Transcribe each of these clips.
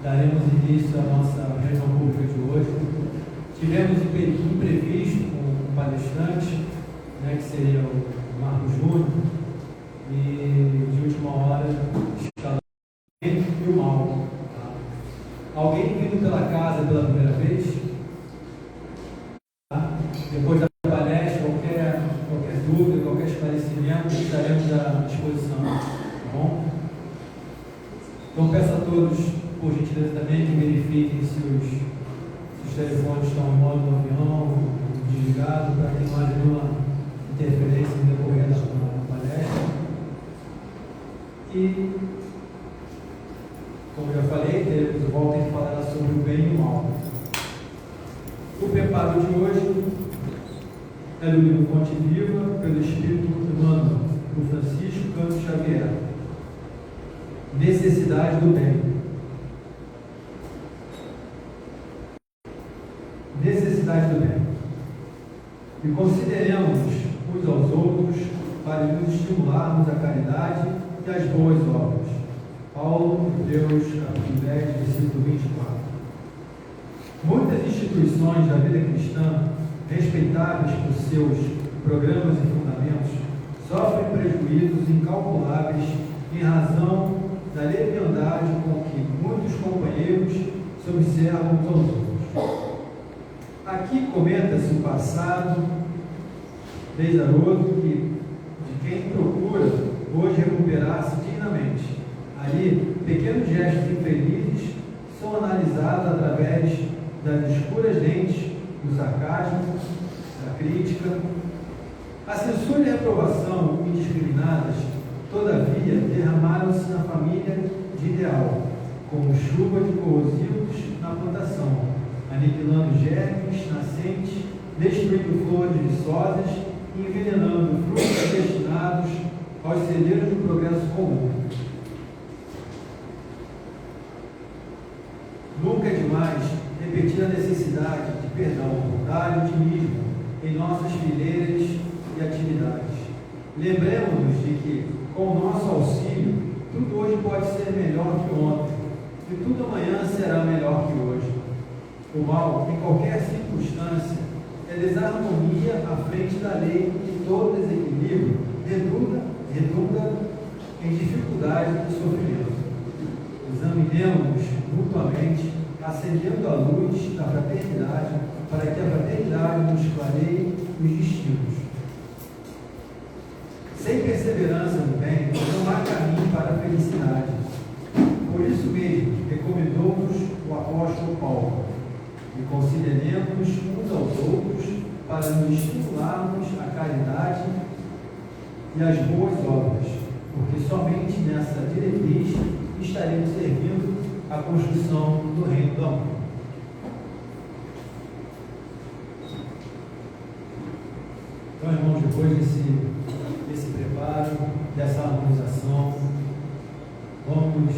daremos início à nossa reunião pública de hoje. Tivemos imprevisto com um palestrante, que seria o Marco Júnior, e de última hora escalamos e o mal. Alguém vindo pela casa pela primeira vez? Depois da palestra, qualquer dúvida, qualquer esclarecimento, estaremos à disposição. Tá bom? Então peço a todos, por gentileza também, que verifiquem se os telefones estão em modo avião, desligado, para que não haja nenhuma interferência no decorrer da palestra. E, como eu já falei, teremos volta a falar sobre o bem e o mal. O preparo de hoje é do livro Fonte Viva, pelo Espírito Humano, do Francisco Cândido Xavier. Necessidade do bem. Necessidade do bem. E consideremos uns aos outros para nos estimularmos à caridade e às boas obras. Paulo, Hebreus, capítulo 10, versículo 24. Muitas instituições da vida cristã, respeitáveis por seus programas e fundamentos, sofrem prejuízos incalculáveis em razão da leviandade com que muitos companheiros se observam uns aos outros. Aqui comenta-se o passado pesaroso de quem procura hoje recuperar-se dignamente. Ali, pequenos gestos infelizes são analisados através das escuras lentes do sarcasmo, da crítica. A censura e a reprovação indiscriminadas, todavia, derramaram-se na família de ideal, como chuva de corrosivos na plantação, aniquilando germes nascentes, destruindo flores viçosas e envenenando frutos destinados aos celeiros do progresso comum. Nunca é demais repetir a necessidade de perdão, bondade e otimismo em nossas fileiras e atividades. Lembremos-nos de que, com o nosso auxílio, tudo hoje pode ser melhor que ontem, e tudo amanhã será melhor que hoje. O mal, em qualquer circunstância, é desarmonia à frente da lei e todo desequilíbrio redunda em dificuldade e sofrimento. Examinemos-nos mutuamente, acendendo a luz da fraternidade, para que a fraternidade nos clareie os destinos. Sem perseverança no bem, não há caminho para a felicidade. Por isso mesmo, recomendou-nos o apóstolo Paulo: e consideremos uns aos outros para nos estimularmos à caridade e às boas obras, porque somente nessa diretriz estaremos servindo à construção do reino do amor. Então, irmãos, depois desse preparo, dessa harmonização, vamos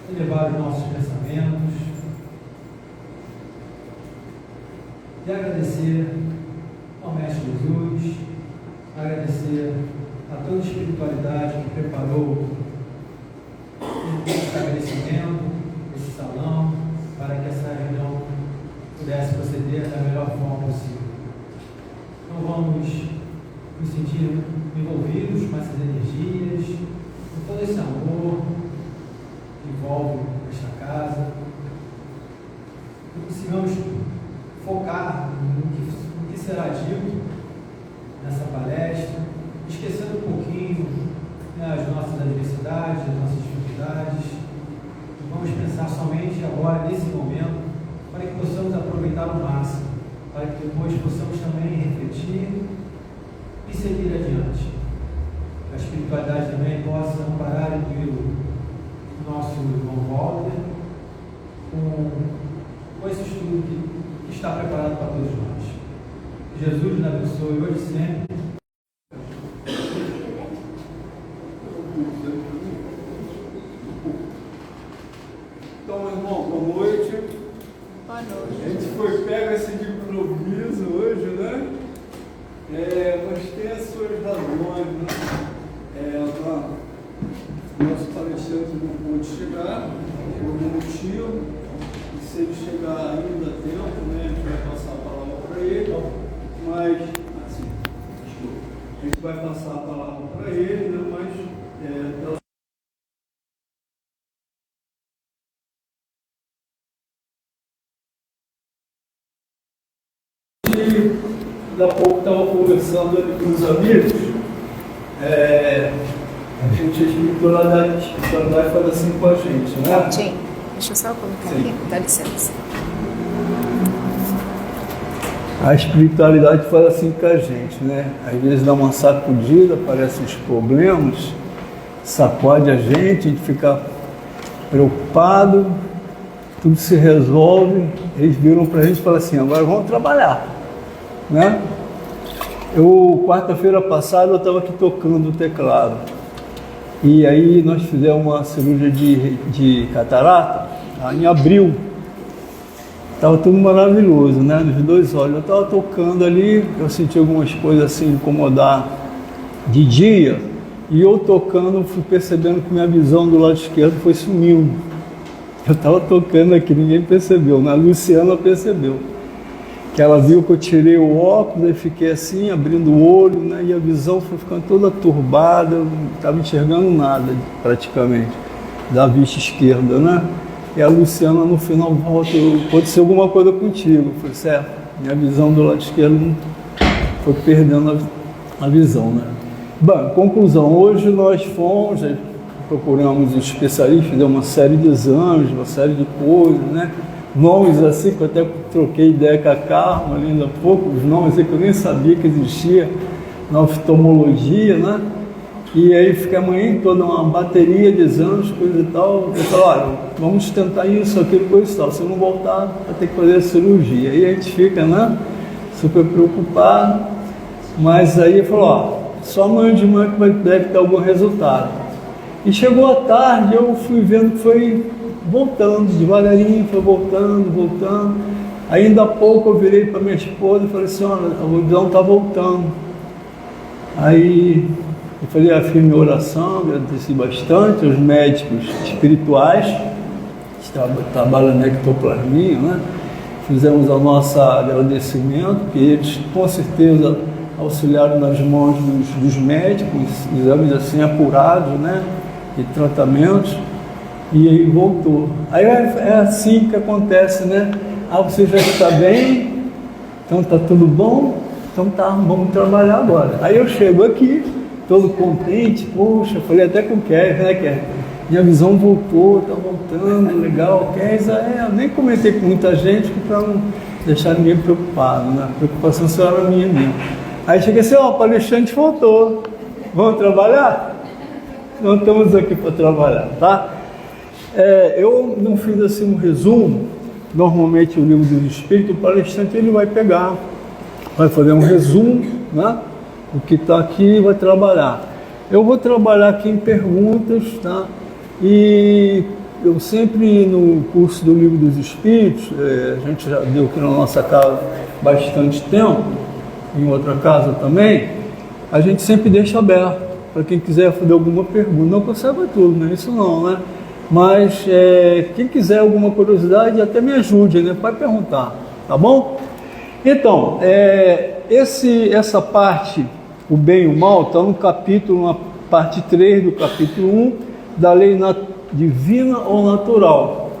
elevar os nossos pensamentos e agradecer ao Mestre Jesus, agradecer a toda a espiritualidade que preparou esse estabelecimento, esse salão, para que essa reunião pudesse proceder da melhor forma possível. Então vamos nos sentir envolvidos com essas energias, com todo esse amor que envolve esta casa, e consigamos focar no que será dito nessa palestra, esquecendo um pouquinho as nossas adversidades, as nossas dificuldades, e vamos pensar somente agora, nesse momento, para que possamos aproveitar ao máximo, para que depois possamos também refletir e seguir adiante. Que a espiritualidade também possa amparar e incluir o nosso irmão Walter com esse estudo que está preparado para todos nós. Jesus nos abençoe hoje e sempre. Então, irmão, boa noite. Boa noite. A gente foi pego esse de improviso hoje, né? Mas tem as suas razões, né? Nosso palestrante não pôde chegar, por algum motivo, e se ele chegar ainda a tempo, né, a gente vai passar a palavra para ele, mas, assim, desculpa, a gente vai passar a palavra para ele, né, mas da pouco estava conversando ali com os amigos, a gente, a espiritualidade faz assim com a gente, né? Tim, deixa eu só colocar Sim. aqui, dá licença. A espiritualidade faz assim com a gente, né? Às vezes dá uma sacudida, aparecem os problemas, sacode a gente fica preocupado, tudo se resolve, eles viram para a gente e falam assim, agora vamos trabalhar, né? Quarta-feira passada eu estava aqui tocando o teclado e aí nós fizemos uma cirurgia de catarata em abril. Estava tudo maravilhoso, né? Nos dois olhos. Eu estava tocando ali, eu senti algumas coisas assim incomodar de dia e eu tocando fui percebendo que minha visão do lado esquerdo foi sumindo. Eu estava tocando aqui, ninguém percebeu, né? A Luciana percebeu. Que ela viu que eu tirei o óculos e fiquei assim, abrindo o olho, né? E a visão foi ficando toda turbada, eu não estava enxergando nada praticamente, da vista esquerda, né? E a Luciana no final volta, pode ser alguma coisa contigo. Eu falei, certo, minha visão do lado esquerdo foi perdendo a visão, né? Bom, conclusão, hoje nós fomos, procuramos os especialistas, fizemos uma série de exames, uma série de coisas, né? Nomes assim, que eu até troquei ideia com a Carma ali ainda há pouco, os nomes assim que eu nem sabia que existia na oftalmologia, né? E aí fica amanhã toda uma bateria de exames, coisa e tal. Eu falei, olha, vamos tentar isso, aquilo, coisa e tal. Se não voltar, vai ter que fazer a cirurgia. Aí a gente fica, né, super preocupado. Mas aí ele falou, ó, só amanhã de manhã que deve ter algum resultado. E chegou a tarde, eu fui vendo que foi voltando, devagarinho, foi voltando. Ainda há pouco eu virei para minha esposa e falei assim, olha, a visão está voltando. Aí eu falei, fiz minha oração, agradeci bastante aos médicos espirituais, que trabalham na ectoplasmia, né? Fizemos o nosso agradecimento, que eles com certeza auxiliaram nas mãos dos médicos, exames assim apurados, né? E tratamentos. E aí voltou. Aí é assim que acontece, né? Você já está bem, então está tudo bom, então tá, vamos trabalhar agora. Aí eu chego aqui, todo contente, poxa, falei até com o Kevin, né, Kevin? Minha visão voltou, está voltando, legal, Kevin, eu nem comentei com muita gente para não deixar ninguém preocupado, né? A preocupação só era minha mesmo. Aí cheguei assim, ó, o palestrante voltou, vamos trabalhar? Nós estamos aqui para trabalhar, tá? Eu não fiz assim um resumo. Normalmente o livro dos Espíritos, o palestrante ele vai pegar, vai fazer um resumo, né? O que está aqui vai trabalhar. Eu vou trabalhar aqui em perguntas, tá? E eu sempre no curso do livro dos Espíritos, a gente já deu aqui na nossa casa bastante tempo, em outra casa também, a gente sempre deixa aberto para quem quiser fazer alguma pergunta. Não que eu saiba tudo, não é isso não, né? Mas quem quiser alguma curiosidade, até me ajude, né? Pode perguntar, tá bom? Então, essa parte, o bem e o mal, está no capítulo, na parte 3 do capítulo 1, da lei divina ou natural.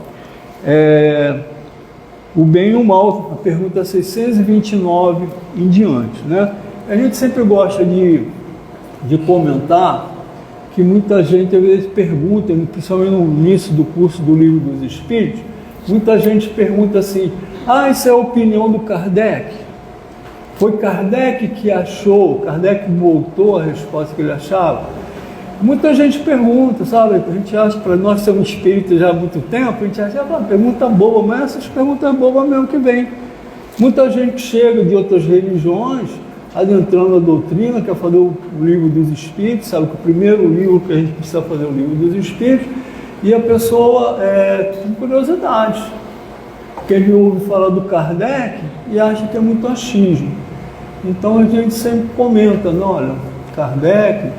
O bem e o mal, a pergunta 629 em diante, né? A gente sempre gosta de comentar que muita gente às vezes pergunta, principalmente no início do curso do Livro dos Espíritos, muita gente pergunta assim, isso é a opinião do Kardec? Foi Kardec que achou, Kardec voltou a resposta que ele achava? Muita gente pergunta, sabe? A gente acha, para nós que somos espíritas já há muito tempo, a gente acha, pergunta boba, mas essas perguntas bobas mesmo que vem. Muita gente chega de outras religiões, adentrando a doutrina, quer fazer o livro dos Espíritos, sabe que o primeiro livro que a gente precisa fazer é o livro dos Espíritos, e a pessoa tem curiosidade, porque ele ouve falar do Kardec e acha que é muito achismo. Então a gente sempre comenta, não, olha, Kardec,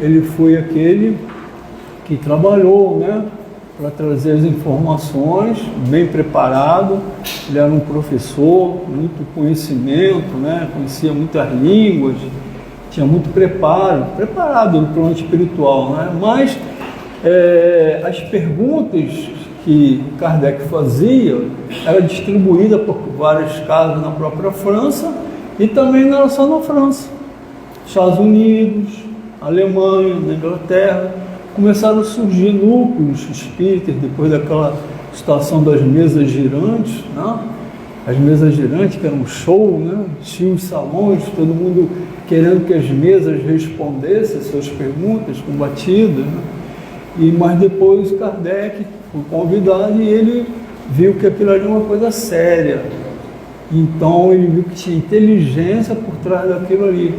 ele foi aquele que trabalhou, né, para trazer as informações, bem preparado. Ele era um professor, muito conhecimento, né? Conhecia muitas línguas, tinha muito preparado no plano espiritual, né? Mas as perguntas que Kardec fazia era distribuída por várias casas na própria França e também não era só na França. Estados Unidos, Alemanha, na Inglaterra, começaram a surgir núcleos espíritas depois daquela situação das mesas girantes, né? As mesas girantes, que eram um show, né? Tinha os salões, todo mundo querendo que as mesas respondessem suas perguntas combatidas, né? Mas depois Kardec foi convidado e ele viu que aquilo era uma coisa séria. Então ele viu que tinha inteligência por trás daquilo ali.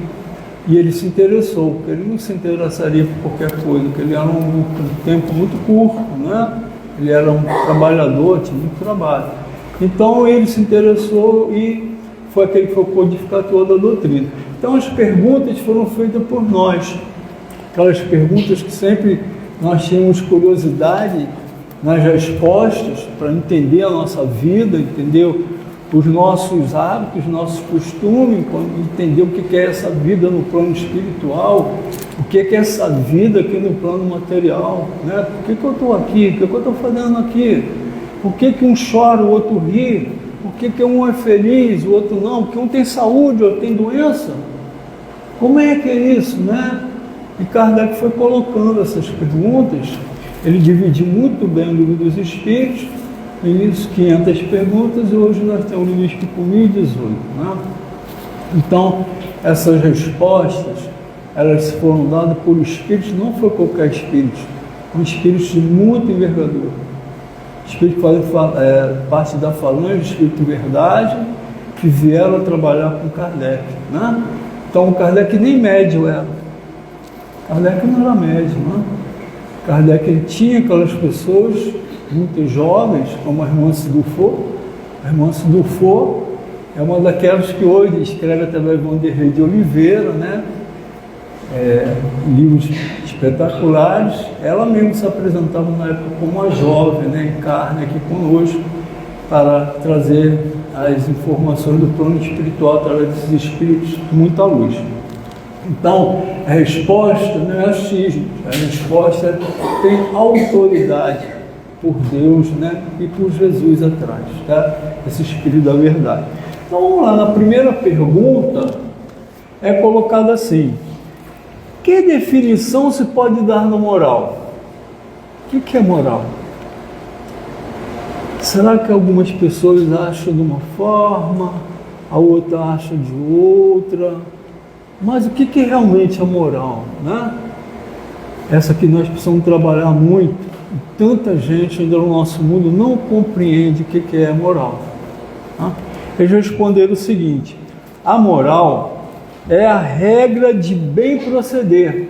E ele se interessou, porque ele não se interessaria por qualquer coisa, porque ele era um tempo muito curto, né? Ele era um trabalhador, tinha muito trabalho. Então ele se interessou e foi aquele que foi codificar toda a doutrina. Então as perguntas foram feitas por nós, aquelas perguntas que sempre nós tínhamos curiosidade nas respostas para entender a nossa vida, entender os nossos hábitos, nossos costumes, entender o que é essa vida no plano espiritual, o que é essa vida aqui no plano material, né? Por que eu estou aqui? O que eu estou fazendo aqui? Por que um chora, o outro ri? Por que um é feliz, o outro não? Porque um tem saúde, o outro tem doença? Como é que é isso, né? E Kardec foi colocando essas perguntas, ele dividiu muito bem o Livro dos Espíritos, em 500 perguntas, e hoje nós temos o Livro Espírito 1018, né? Então, essas respostas, elas foram dadas por espíritos, não foi qualquer espírito, são espíritos de muita envergadura. Espíritos que fazem parte da falange, Espírito de Verdade, que vieram trabalhar com Kardec, né? Então, Kardec nem médium era. Kardec não era médium, né? Kardec ele tinha aquelas pessoas muito jovens, como a irmã Sidufo. A irmã Sidufo é uma daquelas que hoje escreve através de Vanderlei de Oliveira, né? Livros espetaculares. Ela mesmo se apresentava na época como uma jovem, né? Encarna aqui conosco para trazer as informações do plano espiritual através desses espíritos de muita luz. Então, a resposta não é achismo, a resposta tem autoridade por Deus, né? E por Jesus atrás, tá? Esse Espírito da Verdade. Então, vamos lá, na primeira pergunta é colocado assim: que definição se pode dar na moral? O que é moral? Será que algumas pessoas acham de uma forma, a outra acha de outra? Mas o que realmente é moral, né? Essa que nós precisamos trabalhar muito. Tanta gente ainda no nosso mundo não compreende o que é moral. Tá? Eles responderam o seguinte: a moral é a regra de bem proceder,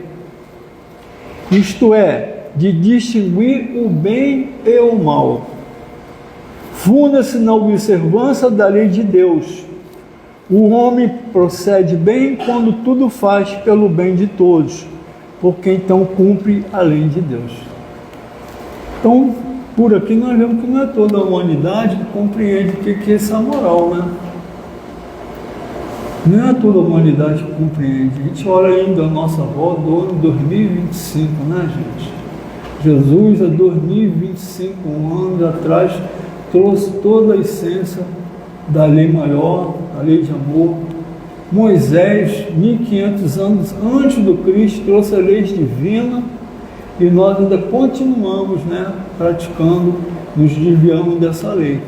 isto é, de distinguir o bem e o mal. Funda-se na observância da lei de Deus. O homem procede bem quando tudo faz pelo bem de todos, porque então cumpre a lei de Deus. Então, por aqui nós vemos que não é toda a humanidade que compreende o que é essa moral, né? Não é toda a humanidade que compreende. A gente olha ainda a nossa volta do ano 2025, né, gente? Jesus, há 2025 anos atrás, trouxe toda a essência da lei maior, a lei de amor. Moisés, 1500 anos antes do Cristo, trouxe a lei divina e nós ainda continuamos, né, praticando, nos desviamos dessa lei.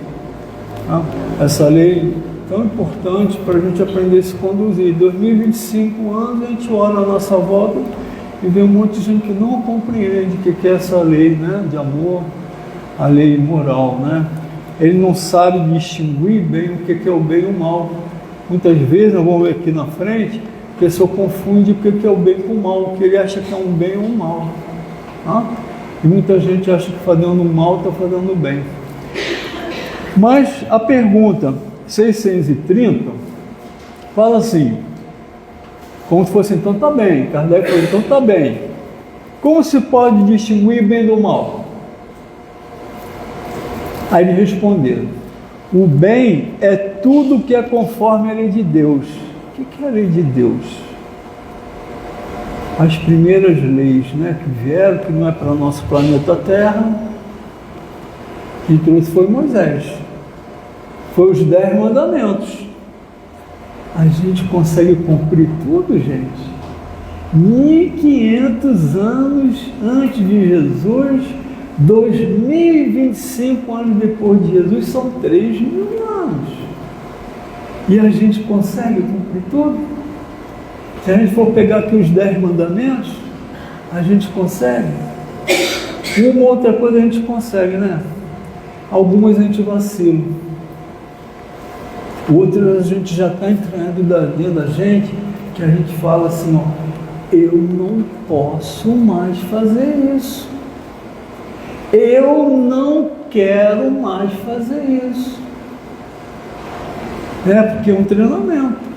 Tá? Essa lei tão importante para a gente aprender a se conduzir. 2025 anos, a gente olha a nossa volta e vê um monte de gente que não compreende o que é essa lei, né, de amor, a lei moral, né? Ele não sabe distinguir bem o que é o bem e o mal. Muitas vezes, nós vamos ver aqui na frente, a pessoa confunde o que é o bem com o mal, que ele acha que é um bem ou um mal. Tá? E muita gente acha que fazendo o mal está fazendo o bem. Mas a pergunta 630 fala assim, como se fosse, então está bem. Kardec falou, então está bem. Como se pode distinguir bem do mal? Aí eles responderam: o bem é tudo que é conforme a lei de Deus. O que é a lei de Deus? As primeiras leis, né, que vieram, que não é para o nosso planeta Terra, quem trouxe foi Moisés. Foi os 10 mandamentos. A gente consegue cumprir tudo, gente? 1500 anos antes de Jesus, 2025 anos depois de Jesus, são 3.000 anos. E a gente consegue cumprir tudo? Se a gente for pegar aqui os 10 mandamentos, a gente consegue? Uma outra coisa a gente consegue, né? Algumas a gente vacila. Outras a gente já está entrando dentro da gente, que a gente fala assim, ó, eu não posso mais fazer isso. Eu não quero mais fazer isso. É porque é um treinamento.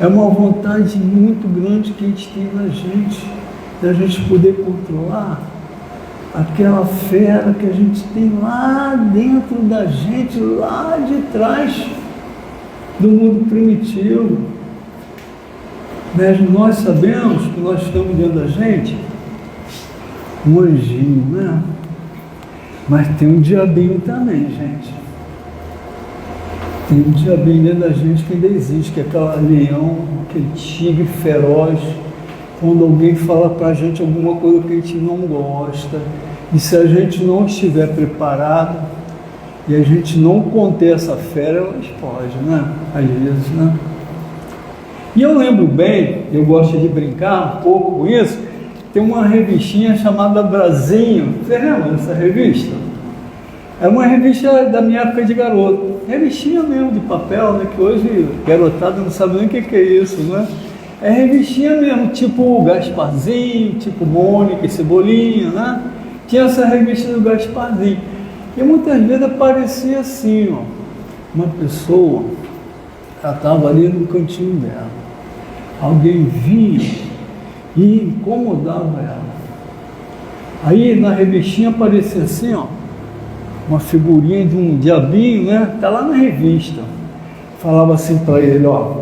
É uma vontade muito grande que a gente tem na gente, da gente poder controlar aquela fera que a gente tem lá dentro da gente, lá de trás do mundo primitivo. Mas nós sabemos que nós estamos dentro da gente um anjinho, né? Mas tem um diabinho também, gente. Tem um diabinho dentro da gente que ainda existe, que é aquele leão, aquele tigre feroz. Quando alguém fala pra gente alguma coisa que a gente não gosta, e se a gente não estiver preparado, e a gente não conter essa fera, ela explode, né? Às vezes, né? E eu lembro bem, eu gosto de brincar um pouco com isso, tem uma revistinha chamada Brasinho. Você lembra dessa revista? É uma revista da minha época de garoto. Revistinha mesmo, de papel, né? Que hoje garotada não sabe nem o que é isso, né? É revistinha mesmo, tipo Gasparzinho, tipo Mônica e Cebolinha, né? Tinha essa revista do Gasparzinho. E muitas vezes aparecia assim, ó, uma pessoa, ela estava ali no cantinho dela. Alguém vinha e incomodava ela. Aí na revistinha aparecia assim, ó, uma figurinha de um diabinho, né? Está lá na revista. Falava assim para ele, ó,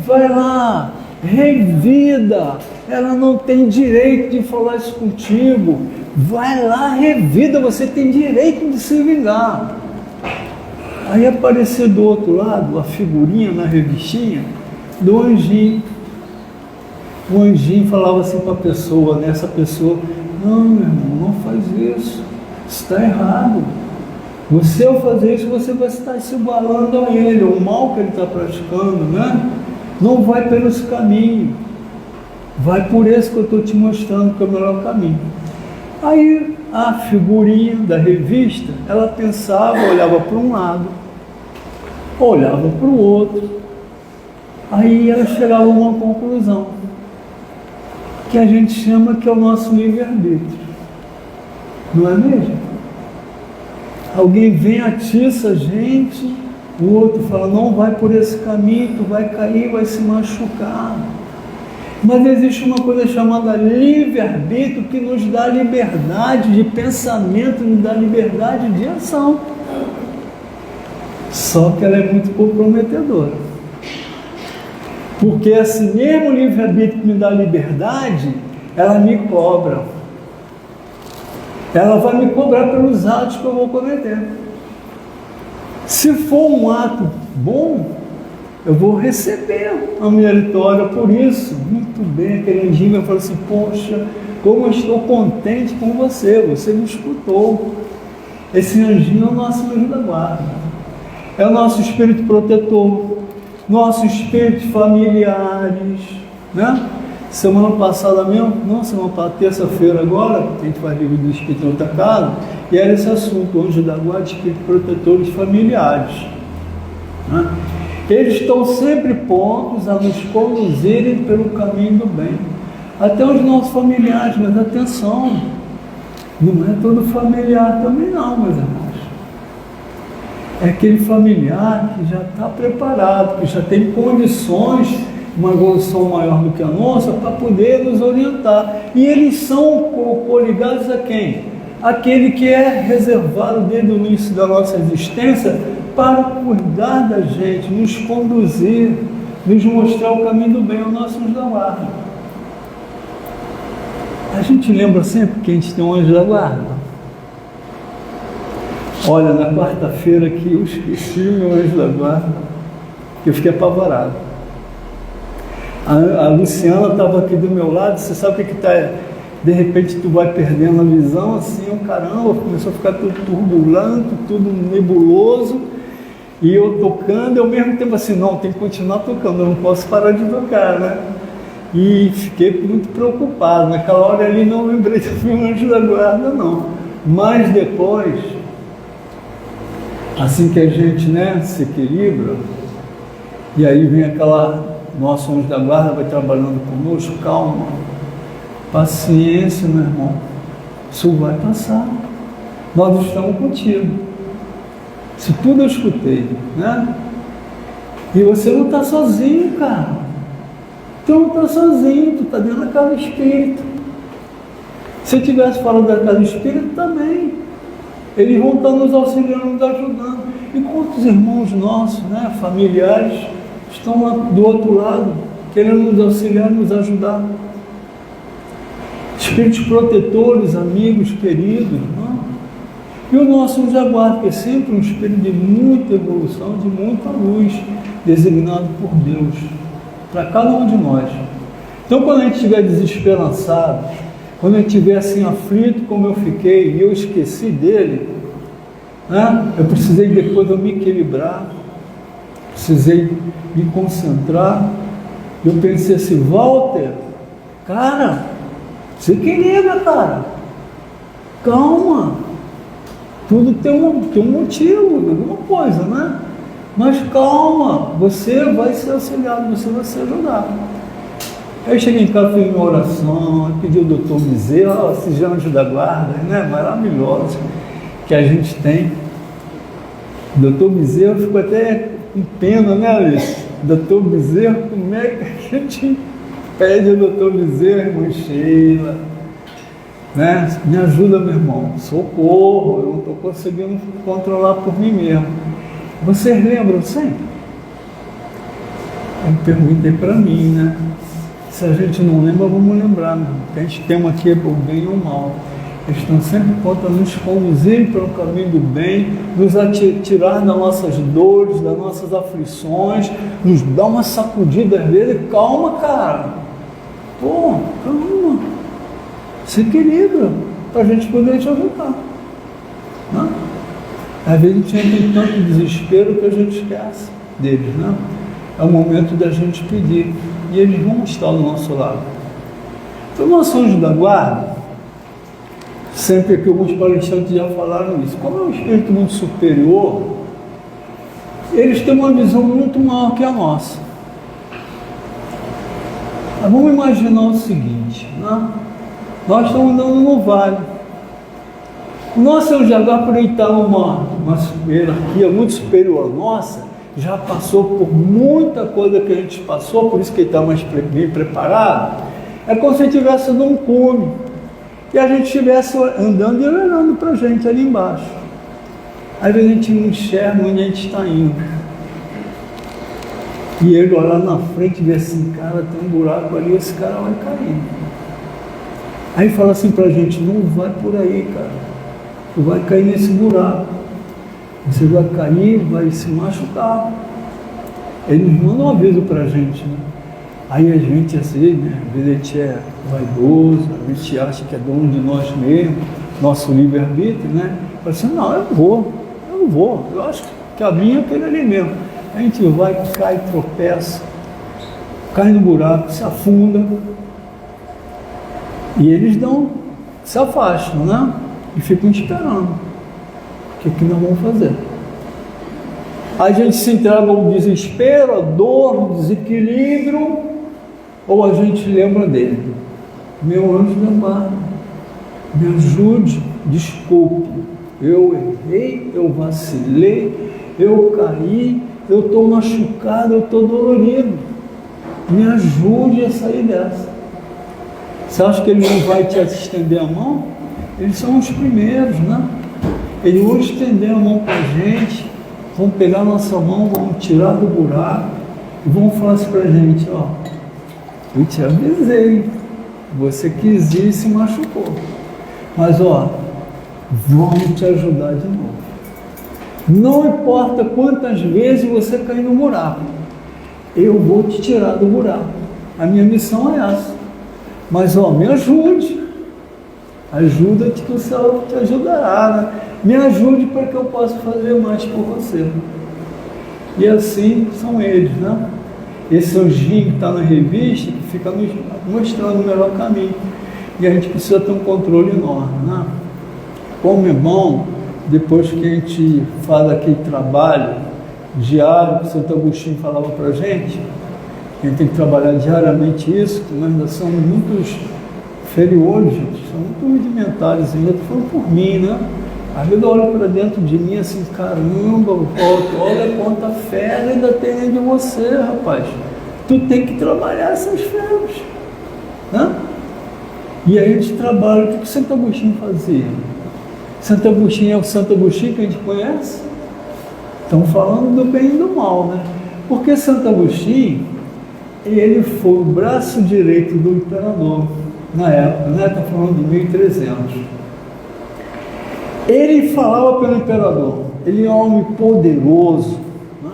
vai lá, revida, ela não tem direito de falar isso contigo. Vai lá, revida, você tem direito de se vingar. Aí apareceu do outro lado a figurinha na revistinha do anjinho. O anjinho falava assim para a pessoa, né? Essa pessoa, não, meu irmão, não faz isso está errado. Você, ao fazer isso, você vai estar se igualando a ele, o mal que ele está praticando, né? Não vai pelo esse caminho, vai por esse que eu estou te mostrando que é o melhor caminho. Aí a figurinha da revista, ela pensava, olhava para um lado, olhava para o outro, aí ela chegava a uma conclusão, que a gente chama que é o nosso livre-arbítrio. Não é mesmo? Alguém vem, atiça a gente, o outro fala, não vai por esse caminho, tu vai cair, vai se machucar. Mas existe uma coisa chamada livre-arbítrio que nos dá liberdade de pensamento, nos dá liberdade de ação. Só que ela é muito comprometedora. Porque esse mesmo livre-arbítrio que me dá liberdade, ela me cobra. Ela vai me cobrar pelos atos que eu vou cometer. Se for um ato bom, eu vou receber a meritória por isso. Muito bem, aquele anjinho vai falar assim, poxa, como eu estou contente com você, você me escutou. Esse anjinho é o nosso anjo da guarda. É o nosso espírito protetor, nosso espírito familiares, né? Semana passada mesmo, não, semana passada, terça-feira agora, a gente faz livro do Espírito outra casa, e era esse assunto, anjo da guarda, espírito protetores familiares. Né? Eles estão sempre prontos a nos conduzirem pelo caminho do bem. Até os nossos familiares, mas atenção, não é todo familiar também não, meus irmãos. É aquele familiar que já está preparado, que já tem condições, uma evolução maior do que a nossa, para poder nos orientar. E eles são coligados a quem? aquele que é reservado desde o início da nossa existência para cuidar da gente, nos conduzir, nos mostrar o caminho do bem, o nosso anjo da guarda. A gente lembra sempre que a gente tem um anjo da guarda. Olha, na quarta-feira que eu esqueci o meu anjo da guarda, eu fiquei apavorado. A Luciana estava aqui do meu lado, você sabe o que está... De repente tu vai perdendo a visão, assim, caramba, começou a ficar tudo turbulento, tudo nebuloso, e eu tocando, e ao mesmo tempo assim, não, tem que continuar tocando, eu não posso parar de tocar, né? E fiquei muito preocupado, naquela hora ali não lembrei do meu anjo da guarda, não. Mas depois, assim que a gente, né, se equilibra, e aí vem aquela, nosso anjo da guarda vai trabalhando conosco, calma, paciência, meu irmão, isso vai passar, nós estamos contigo. Isso tudo eu escutei, né? E você não está sozinho, cara. Tu não está sozinho, tu está dentro da casa espírita. Se eu estivesse fora da casa espírita também, eles vão estar nos auxiliando, nos ajudando. E quantos irmãos nossos, né, familiares, estão lá do outro lado, querendo nos auxiliar, nos ajudar. Espíritos protetores, amigos, queridos, não? E o nosso anjo da guarda, que é sempre um espírito de muita evolução, de muita luz, designado por Deus, para cada um de nós. Então, quando a gente estiver desesperançado, quando a gente estiver assim aflito como eu fiquei, e eu esqueci dele, né? Eu precisei depois eu me equilibrar, precisei me concentrar. Eu pensei assim, Walter, cara, se equilibra, cara, calma, tudo tem um motivo, alguma coisa, né? Mas calma, você vai ser auxiliado, você vai ser ajudado. Aí eu cheguei em casa, fiz minha oração, pedi ao doutor Bezerra, esses anjos da guarda, né, maravilhosos que a gente tem. O doutor Bezerra ficou até com pena, né, Alice? Doutor Bezerra, como é que a gente pede ao doutor Bezerra, irmã Sheila, né? Me ajuda, meu irmão, socorro, eu não estou conseguindo controlar por mim mesmo. Vocês lembram sempre? Eu perguntei para mim, né? Se a gente não lembra, vamos lembrar, né? Que a gente tem aqui é por bem ou mal. Eles estão sempre prontos a nos conduzir pelo caminho do bem, nos tirar das nossas dores, das nossas aflições, nos dar uma sacudida às vezes. Calma, cara. Pô, calma. Se equilibra para a gente poder te ajudar. Né? Às vezes a gente entra em tanto desespero que a gente esquece deles, né? É o momento da gente pedir. E eles vão estar do nosso lado. Então, o nosso anjo da guarda, sempre que alguns palestrantes já falaram isso, como é um espírito muito superior, eles têm uma visão muito maior que a nossa. Mas vamos imaginar o seguinte, né? Nós estamos andando no vale. O nosso anjo da guarda, por ele estar numa hierarquia muito superior à nossa, já passou por muita coisa que a gente passou, por isso que ele está mais bem preparado. É como se ele estivesse num cume e a gente estivesse andando e olhando para a gente ali embaixo. Às vezes a gente não enxerga onde a gente está indo. E ele olhar na frente e ver assim, cara, tem um buraco ali, esse cara vai cair. Aí fala assim para a gente, não vai por aí, cara. Tu vai cair nesse buraco. Você vai cair, vai se machucar. Ele nos manda um aviso para a gente, né? Aí a gente assim, né? Às vezes a gente é vaidoso, a gente acha que é dono de nós mesmos, nosso livre-arbítrio, né? Fala assim, não, eu não vou, eu acho que a minha é aquele ali mesmo. A gente vai, cai, tropeça, cai no buraco, se afunda. E eles se afastam, né? E ficam esperando. O que nós vamos fazer? A gente se entrega ao desespero, à dor, ao desequilíbrio, ou a gente lembra dele? Meu anjo da guarda, me ajude, desculpe, eu errei, eu vacilei, eu caí, eu estou machucado, eu estou dolorido, me ajude a sair dessa. Você acha que ele não vai te estender a mão? eles são os primeiros, né? Eles vão estender a mão para a gente, vão pegar a nossa mão, vão tirar do buraco e vão falar assim para a gente, ó, eu te avisei, você quis ir e se machucou, mas ó, vamos te ajudar de novo. Não importa quantas vezes você cair no buraco, eu vou te tirar do buraco. A minha missão é essa. Mas ó, me ajude. Ajuda-te que o Senhor te ajudará, né? Me ajude para que eu possa fazer mais por você. E assim são eles, né? Esse anjinho que está na revista, que fica nos mostrando o melhor caminho. E a gente precisa ter um controle enorme, né? Como é bom, depois que a gente faz aquele trabalho diário, que o Santo Agostinho falava para a gente tem que trabalhar diariamente isso, que nós ainda somos muitos inferiores, gente, são muito rudimentares ainda, estou falando por mim, né? Às vezes eu olho para dentro de mim assim, caramba, olha quanta fé ainda tem dentro de você, rapaz. Tu tem que trabalhar essas férias, né? E aí a gente trabalha. O que o Santo Agostinho fazia? Santo Agostinho é o Santo Agostinho que a gente conhece? Estamos falando do bem e do mal, né? Porque Santo Agostinho, ele foi o braço direito do imperador na época, né? Está falando de 1300. Ele falava pelo imperador, ele é um homem poderoso, né?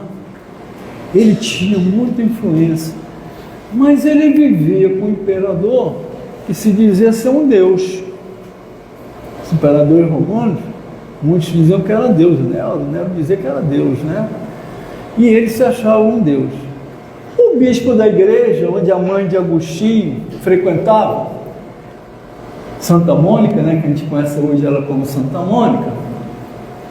Ele tinha muita influência, mas ele vivia com o imperador que se dizia ser um deus. Os imperadores romanos, muitos diziam que era Deus, né? Não dizer que era Deus, né? E ele se achava um Deus. O bispo da igreja, onde a mãe de Agostinho frequentava, Santa Mônica, né, que a gente conhece hoje ela como Santa Mônica,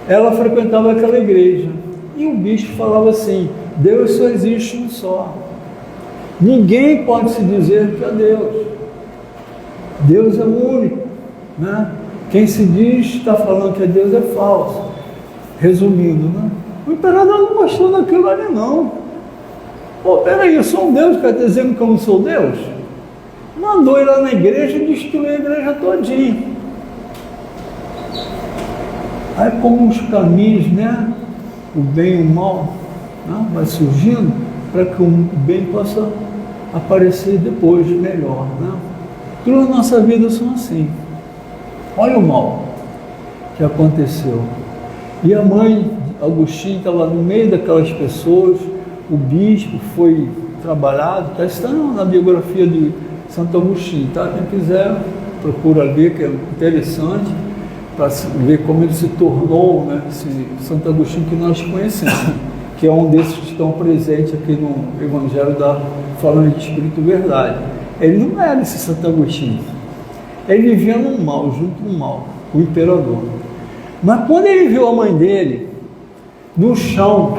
ela frequentava aquela igreja. E o bispo falava assim, Deus só existe um só. Ninguém pode se dizer que é Deus. Deus é único, né? Quem se diz está falando que é Deus é falso. Resumindo, né? O imperador não gostou daquilo ali, não. Pô, peraí, eu sou um Deus, quer dizer que eu não sou Deus? Mandou ir lá na igreja e destruir a igreja todinha. Aí como os caminhos, né? O bem e o mal, né, vai surgindo para que o bem possa aparecer depois melhor, né? Tudo na nossa vida são assim. Olha o mal que aconteceu. E a mãe Agostinho estava no meio daquelas pessoas, o bispo foi trabalhado, está na biografia de Santo Agostinho, tá? Quem quiser, procura ver, que é interessante, para ver como ele se tornou, né, esse Santo Agostinho que nós conhecemos, que é um desses que estão presentes aqui no Evangelho da Falando de Espírito Verdade. Ele não era esse Santo Agostinho. Ele vivia no mal, junto com o mal, com o imperador. Mas quando ele viu a mãe dele no chão,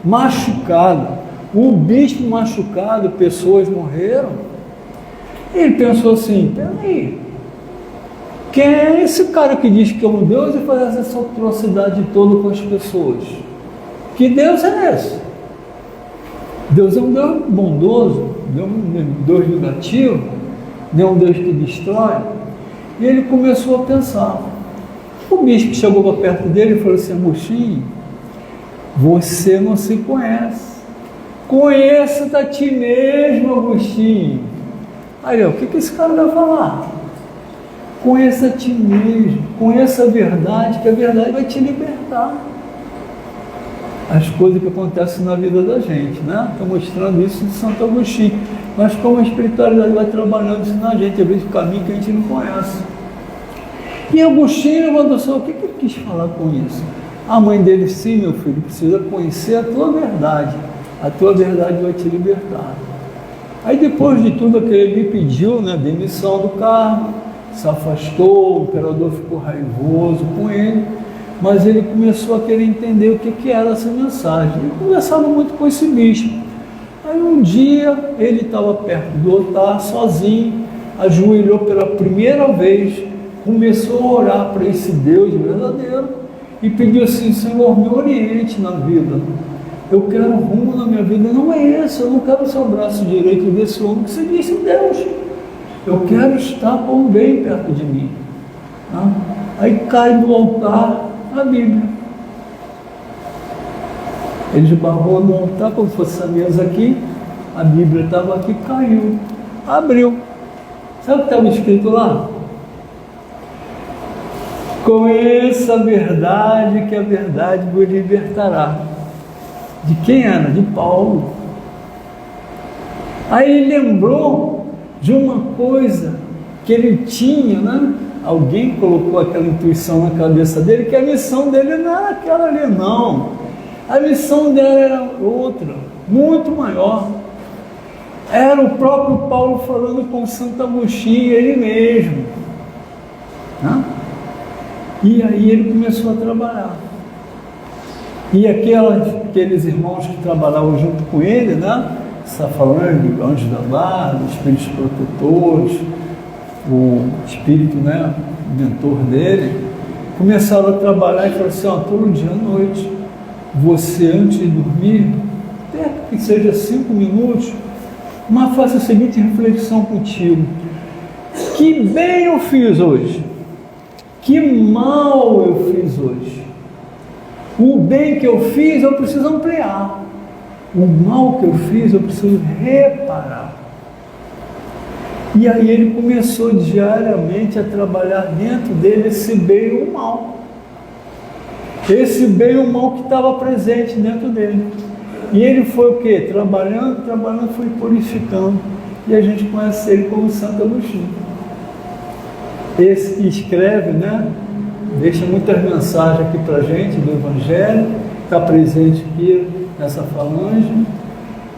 machucado, o bispo machucado, pessoas morreram, ele pensou assim, peraí, quem é esse cara que diz que é um Deus e faz essa atrocidade toda com as pessoas? Que Deus é esse? Deus é um Deus bondoso, Deus vingativo, não é um Deus que destrói. E ele começou a pensar. O bispo chegou para perto dele e falou assim, Agostinho, você não se conhece. Conheça-te a ti mesmo, Agostinho. Aí, o que esse cara vai falar? Conheça a ti mesmo, conheça a verdade, que a verdade vai te libertar. As coisas que acontecem na vida da gente, né? Está mostrando isso de Santo Agostinho. Mas como a espiritualidade vai trabalhando isso na gente, às vezes o caminho que a gente não conhece. E Agostinho mandou só, o que ele quis falar com isso? A mãe dele, sim, meu filho, precisa conhecer a tua verdade. A tua verdade vai te libertar. Aí depois de tudo aquilo, ele pediu, né, demissão do cargo, se afastou, o imperador ficou raivoso com ele, mas ele começou a querer entender o que era essa mensagem. Ele conversava muito com esse bispo. Aí um dia ele estava perto do altar, sozinho, ajoelhou pela primeira vez, começou a orar para esse Deus verdadeiro e pediu assim, Senhor, me oriente na vida. Eu quero um rumo na minha vida, não é esse, eu não quero ser o braço direito desse homem que você disse Deus. Eu quero estar com o bem perto de mim. Tá? Aí cai do altar a Bíblia. Ele esbarrou no altar, como se fosse essa mesa aqui, a Bíblia estava aqui, caiu, abriu. Sabe o que estava escrito lá? Conheça a verdade, que a verdade vos libertará. De quem era? De Paulo. Aí ele lembrou de uma coisa que ele tinha, né? Alguém colocou aquela intuição na cabeça dele, que a missão dele não era aquela ali, não. A missão dele era outra, muito maior. Era o próprio Paulo falando com Santo Agostinho, ele mesmo. Né? E aí ele começou a trabalhar. E aqueles irmãos que trabalhavam junto com ele, né? Está falando de anjos da guarda, espíritos protetores, o espírito, né, mentor dele, começaram a trabalhar e falaram assim, ó, todo dia à noite, você antes de dormir, até que seja 5 minutos, mas faça a seguinte reflexão contigo: que bem eu fiz hoje? Que mal eu fiz hoje? O bem que eu fiz eu preciso ampliar. O mal que eu fiz eu preciso reparar. E aí ele começou diariamente a trabalhar dentro dele esse bem e o mal. Esse bem e o mal que estava presente dentro dele. E ele foi o quê? Trabalhando, foi purificando. E a gente conhece ele como Santo Agostinho. Esse que escreve, né? Deixa muitas mensagens aqui para a gente do Evangelho, está presente aqui nessa falange.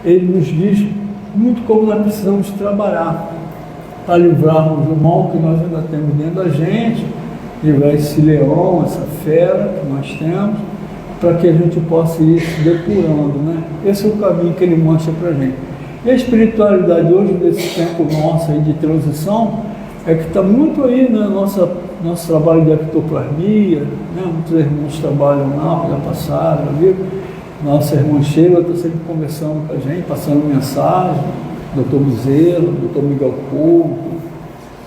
Ele nos diz muito como nós precisamos trabalhar para livrarmos do mal que nós ainda temos dentro da gente, livrar esse leão, essa fera que nós temos, para que a gente possa ir se depurando, né? Esse é o caminho que ele mostra para a gente. E a espiritualidade hoje, nesse tempo nosso aí de transição, é que está muito aí, né, nosso trabalho de ectoplasmia, né? Muitos irmãos trabalham lá, já passaram, viu? Nossa irmã Sheila está sempre conversando com a gente, passando mensagem, Dr. Bezerra, Dr. Miguel Couto,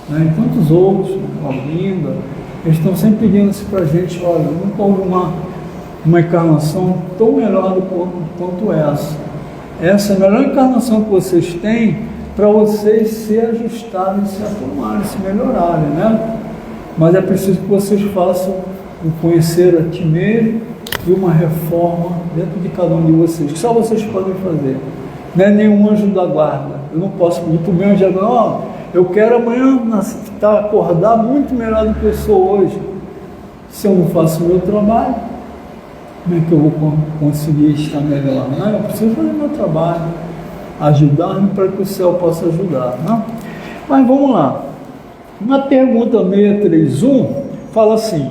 né? E tantos outros, Alvinda, eles estão sempre pedindo isso para a gente, olha, nunca houve uma encarnação tão melhor quanto essa. Essa é a melhor encarnação que vocês têm para vocês se ajustarem, se acalmarem, se melhorarem, né? Mas é preciso que vocês façam um conhecer a ti mesmo e uma reforma dentro de cada um de vocês, que só vocês podem fazer. Não é nenhum anjo da guarda. Eu não posso pedir para o meu anjo da guarda, ó, eu quero amanhã acordar muito melhor do que eu sou hoje. Se eu não faço o meu trabalho, como é que eu vou conseguir estar melhor? Não, eu preciso fazer o meu trabalho, ajudar-me para que o céu possa ajudar. Não? Mas vamos lá. Na pergunta 631, fala assim: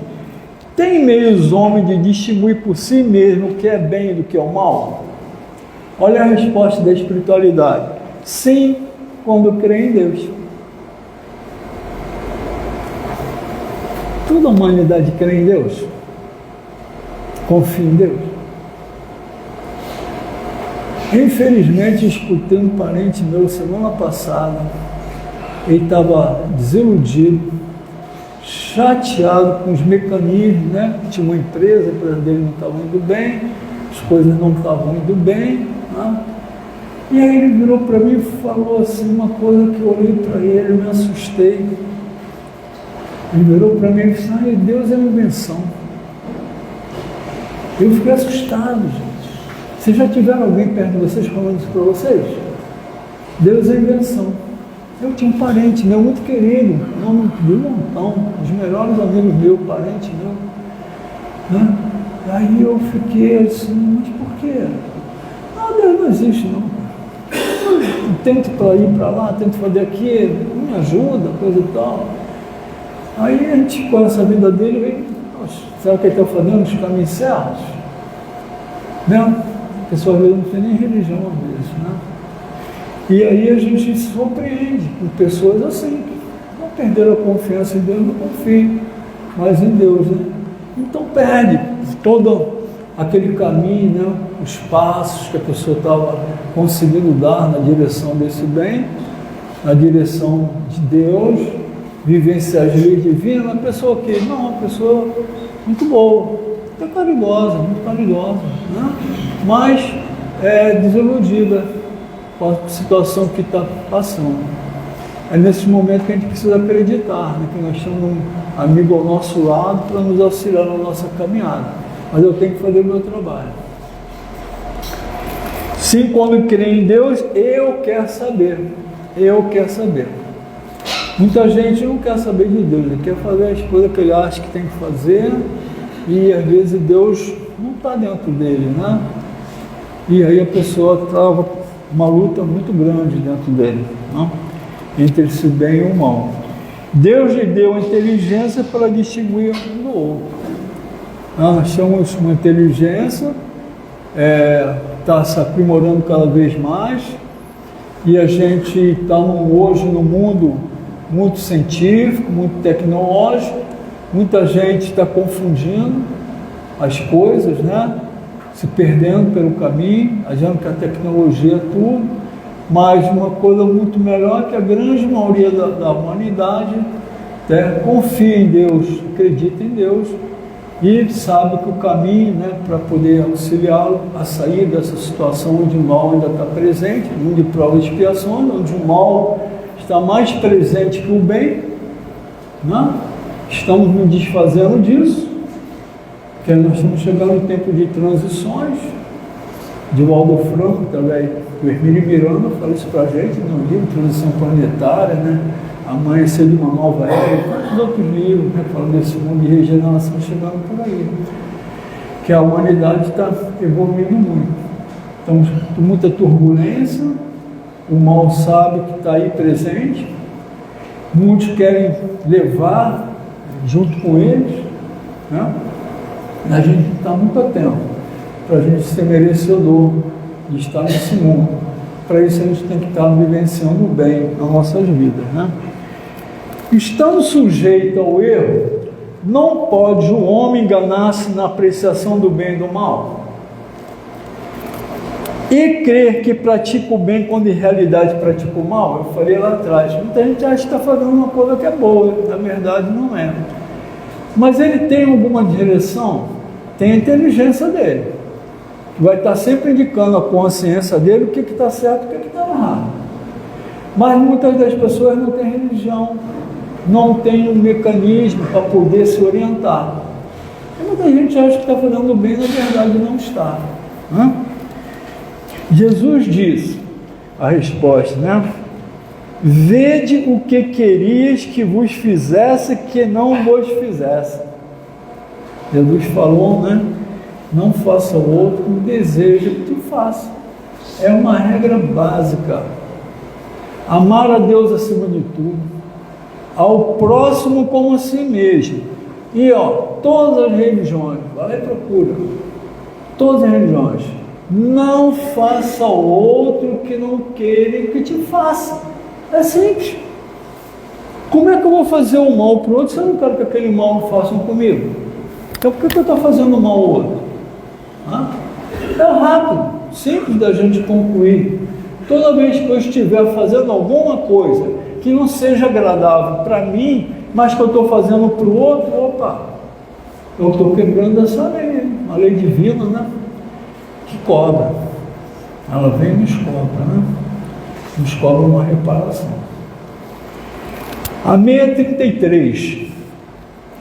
tem meios homem de distinguir por si mesmo o que é bem do que é o mal? Olha a resposta da espiritualidade: sim, quando crê em Deus. Toda a humanidade crê em Deus, confia em Deus. Infelizmente, escutei um parente meu semana passada, ele estava desiludido, chateado com os mecanismos, né? Tinha uma empresa, a empresa dele não estava indo bem, as coisas não estavam indo bem, né? E aí ele virou para mim e falou assim, uma coisa que eu olhei para ele, eu me assustei. Ele virou para mim e disse: ai, Deus é uma invenção. Eu fiquei assustado, gente. Vocês já tiveram alguém perto de vocês falando isso para vocês? Deus é invenção. Eu tinha um parente meu muito querido, nome de um montão, os melhores amigos meus, parente meu, né? Aí eu fiquei assim, mas por quê? Ah, Deus não existe não. Eu tento para ir para lá, tento fazer aquilo, me ajuda, coisa e tal. Aí a gente conhece a vida dele, vem, será que ele está fazendo os caminhos certos? Né? Porque sua vida não tem nem religião às vezes, né? E aí a gente se surpreende com pessoas assim, que não perderam a confiança em Deus, não confiam mais em Deus, né? Então perde todo aquele caminho, né? Os passos que a pessoa estava conseguindo dar na direção desse bem, na direção de Deus, vivenciar as leis divinas, uma pessoa que não, uma pessoa muito boa, muito caridosa, né? Mas é desiludida com a situação que está passando. É nesse momento que a gente precisa acreditar, né, que nós temos um amigo ao nosso lado para nos auxiliar na nossa caminhada. Mas eu tenho que fazer o meu trabalho. Sim, quando creio em Deus, eu quero saber. Muita gente não quer saber de Deus, ele quer fazer as coisas que ele acha que tem que fazer e às vezes Deus não está dentro dele, né? E aí a pessoa trava uma luta muito grande dentro dele, né? Entre esse bem e o mal. Deus lhe deu a inteligência para distinguir um do outro. Nós temos uma inteligência, está se aprimorando cada vez mais, e a gente está hoje no mundo muito científico, muito tecnológico, muita gente está confundindo as coisas, né? Se perdendo pelo caminho, achando que a tecnologia é tudo. Mas uma coisa muito melhor é que a grande maioria da humanidade confia em Deus, acredita em Deus e sabe que o caminho, né, para poder auxiliá-lo a sair dessa situação onde o mal ainda está presente, mundo de prova e expiação, onde o mal está mais presente que o bem, né? Estamos nos desfazendo disso, porque nós estamos chegando no tempo de transições. De Waldo Franco, também, o Hermínio Miranda fala isso para a gente no livro Transição Planetária, né? Amanhecer de uma Nova Era, e quantos outros livros, né, falando desse mundo de regeneração chegando por aí. Que a humanidade está evoluindo muito. Estamos com muita turbulência, o mal sabe que está aí presente, muitos querem levar junto com eles, né? A gente está muito atento para a gente ser merecedor de estar nesse mundo. Para isso a gente tem que estar vivenciando o bem nas nossas vidas, né? Estando sujeito ao erro, não pode o homem enganar-se na apreciação do bem e do mal e crer que pratica o bem quando em realidade pratica o mal. Eu falei lá atrás, muita gente acha que está fazendo uma coisa que é boa, na verdade não é. Mas ele tem alguma direção, tem a inteligência dele, vai estar sempre indicando a consciência dele o que está certo e o que está errado. Mas muitas das pessoas não têm religião, não tem um mecanismo para poder se orientar. E muita gente acha que está fazendo bem, na verdade não está, né? Jesus disse a resposta, né? Vede o que querias que vos fizesse que não vos fizesse. Jesus falou, né? Não faça ao outro o desejo que tu faça. É uma regra básica. Amar a Deus acima de tudo, ao próximo como a si mesmo. E todas as religiões, vai lá e procura, todas as religiões, não faça ao outro que não queira que te faça. É simples. Como é que eu vou fazer o mal para o outro se eu não quero que aquele mal façam comigo? Então por que eu estou fazendo mal ao outro? É rápido, simples da gente concluir. Toda vez que eu estiver fazendo alguma coisa que não seja agradável para mim, mas que eu estou fazendo para o outro, eu estou quebrando essa lei, uma lei divina, né? Que cobra. Ela vem e nos cobra, né? Nos cobra uma reparação. A 633.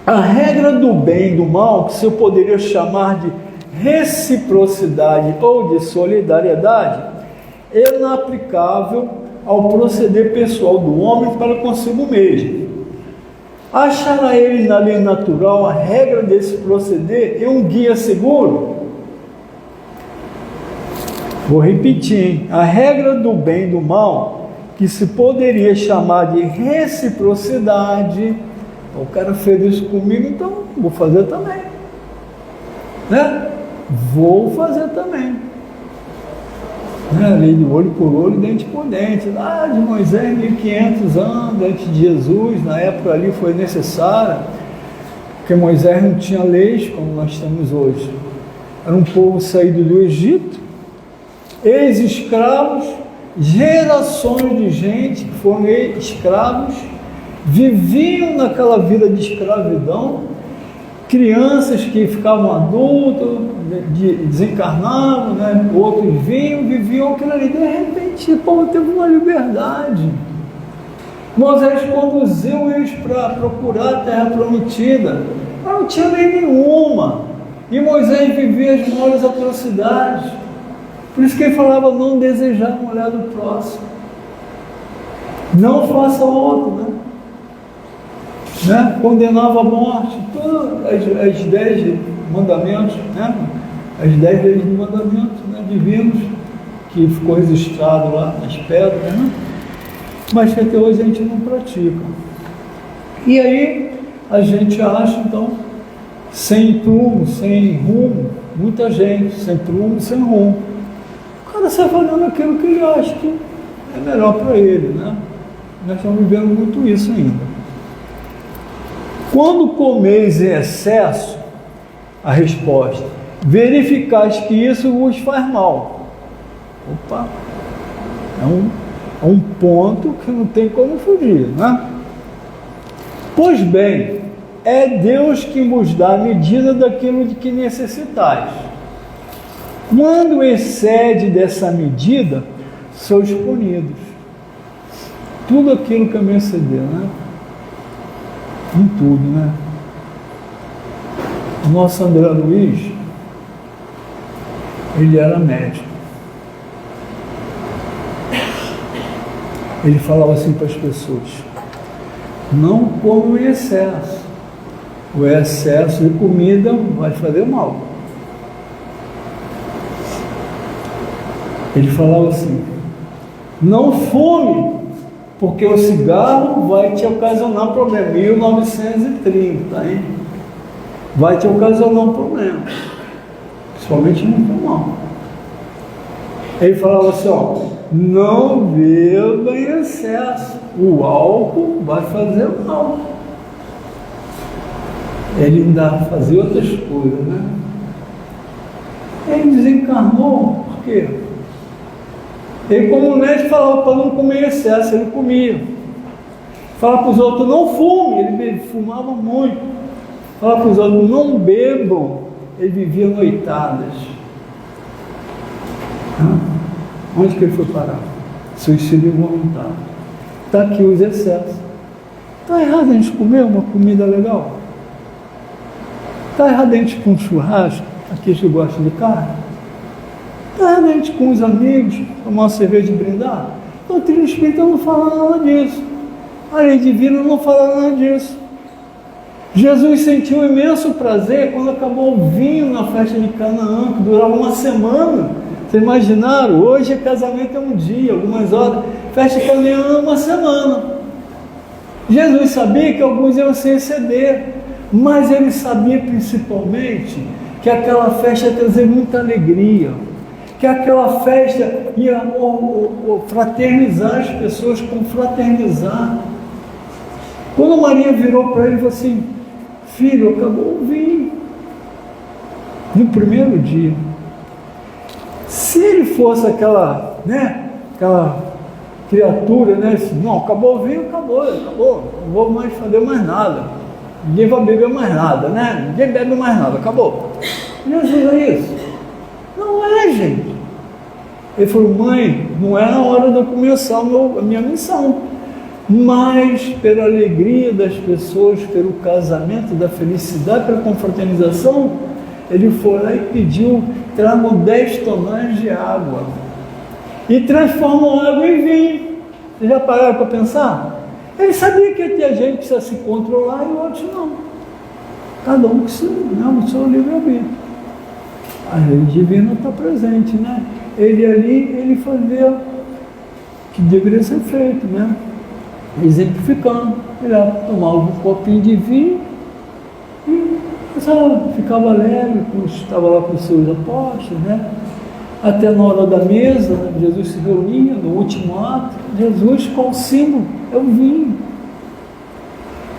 A regra do bem e do mal, que eu poderia chamar de reciprocidade ou de solidariedade, é inaplicável ao proceder pessoal do homem para consigo mesmo. Achará ele na lei natural a regra desse proceder e um guia seguro? Vou repetir, hein? A regra do bem e do mal, que se poderia chamar de reciprocidade. O cara fez isso comigo, então vou fazer também, né? Vou fazer também, né? Lei de olho por olho, dente por dente, lá de Moisés, 1500 anos antes de Jesus. Na época ali foi necessária, porque Moisés não tinha leis como nós temos hoje. Era um povo saído do Egito, ex-escravos, gerações de gente que foram escravos viviam naquela vida de escravidão, crianças que ficavam adultos, desencarnavam, né? Outros viviam aquilo ali, de repente o povo teve uma liberdade. Moisés conduziu eles para procurar a terra prometida, mas não tinha lei nenhuma, e Moisés vivia as maiores atrocidades. Por isso que ele falava: não desejar a mulher do próximo, não faça outro, né? Condenava a morte, todas as 10 mandamentos, né? As 10 leis de mandamentos, né? Divinos, que ficou registrado lá nas pedras, né? Mas que até hoje a gente não pratica. E aí a gente acha, então, sem prumo, sem rumo, muita gente, sem prumo, sem rumo. O cara sai fazendo aquilo que ele acha que é melhor para ele, né? Nós estamos vivendo muito isso ainda. Quando comeis em excesso, a resposta: verificais que isso vos faz mal. Opa! É um ponto que não tem como fugir, né? Pois bem, é Deus que vos dá a medida daquilo de que necessitais. Quando excede dessa medida, sois punidos. Tudo aquilo que é me exceder, né? Em tudo, né? O nosso André Luiz, ele era médico. Ele falava assim para as pessoas: não comam em excesso. O excesso de comida vai fazer mal. Ele falava assim: não fume, porque o cigarro vai te ocasionar problema. 1930, hein? Vai te ocasionar um problema, principalmente no pulmão. Ele falava assim: ó, não beba em excesso, o álcool vai fazer mal. Ele ainda fazia outras coisas, né? Ele desencarnou, por quê? Ele, como médico, falava para não comer em excesso, ele comia. Falava para os outros: não fume, ele fumava muito. Falava para os outros: não bebam, ele vivia noitadas. Onde que ele foi parar? Suicídio involuntário. Está aqui os excessos. Está errado a gente comer uma comida legal? Está errado a gente ir com um churrasco, aqueles que gostam de carne? Está errado a gente ir com os amigos, tomar uma cerveja e brindar? A doutrina espírita não fala nada disso. A lei divina não fala nada disso. Jesus sentiu um imenso prazer quando acabou o vinho na festa de Canaã, que durava uma semana. Vocês imaginaram? Hoje casamento é um dia, algumas horas. Festa de Canaã é uma semana. Jesus sabia que alguns iam se exceder, mas ele sabia principalmente que aquela festa ia trazer muita alegria, que aquela festa ia fraternizar as pessoas, confraternizar. Quando Maria virou para ele e falou assim: filho, acabou o vinho. No primeiro dia. Se ele fosse aquela criatura, né? Assim, não, acabou o vinho, acabou, não vou mais fazer mais nada. Ninguém vai beber mais nada, né? Ninguém bebe mais nada, acabou. Jesus é isso? Não é, gente. Ele falou: mãe, não é na hora de eu começar a minha missão. Mas, pela alegria das pessoas, pelo casamento, da felicidade, pela confraternização, ele foi lá e pediu: tragam 10 toneladas de água. E transformam água em vinho. Vocês já pararam para pensar? Ele sabia que ia ter gente que precisa se controlar e outros não. Cada um que se, não, o seu livre-arbítrio. A lei divina está presente, né? Ele ali, ele fazia o que deveria ser feito, né? Exemplificando. Ele tomava um copinho de vinho e ficava alegre, estava lá com os seus apóstolos, né? Até na hora da mesa, Jesus se reunia no último ato. Jesus, qual o símbolo? É o vinho,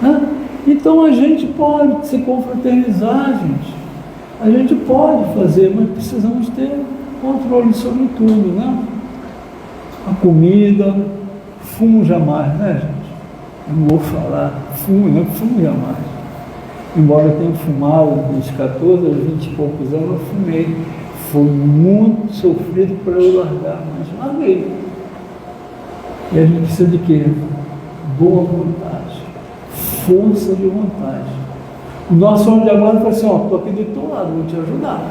né? Então a gente pode se confraternizar, gente. A gente pode fazer, mas precisamos ter controle sobre tudo, né? A comida, fumo jamais, né, gente? Eu não vou falar, fumo, não fumo jamais. Embora eu tenha fumado dos 14 aos 20 e poucos anos, eu fumei. Foi muito sofrido para eu largar, mas larguei. E a gente precisa de quê? Boa vontade, força de vontade. O nosso homem de agora fala assim, ó, estou aqui do teu lado, vou te ajudar.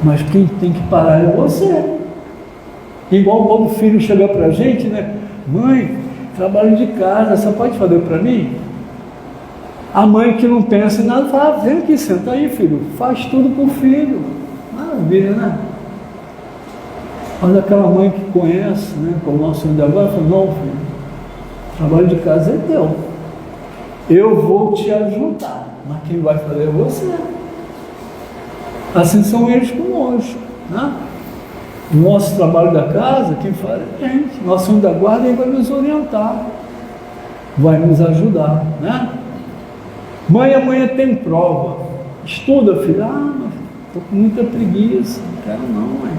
Mas quem tem que parar é você. Igual quando o filho chega para a gente, né? Mãe, trabalho de casa, você pode fazer para mim? A mãe que não pensa em nada fala, vem aqui, senta aí, filho, faz tudo pro filho. Maravilha, né? Mas aquela mãe que conhece, né, com o nosso homem de agora, fala, não, filho, trabalho de casa é teu. Eu vou te ajudar, mas quem vai fazer é você. Assim são eles conosco, né? O nosso trabalho da casa, quem faz é a gente. Nosso homem da guarda, ele vai nos orientar, vai nos ajudar, né? Mãe, amanhã tem prova. Estuda, filho. Ah, mas estou com muita preguiça, não quero não, mãe.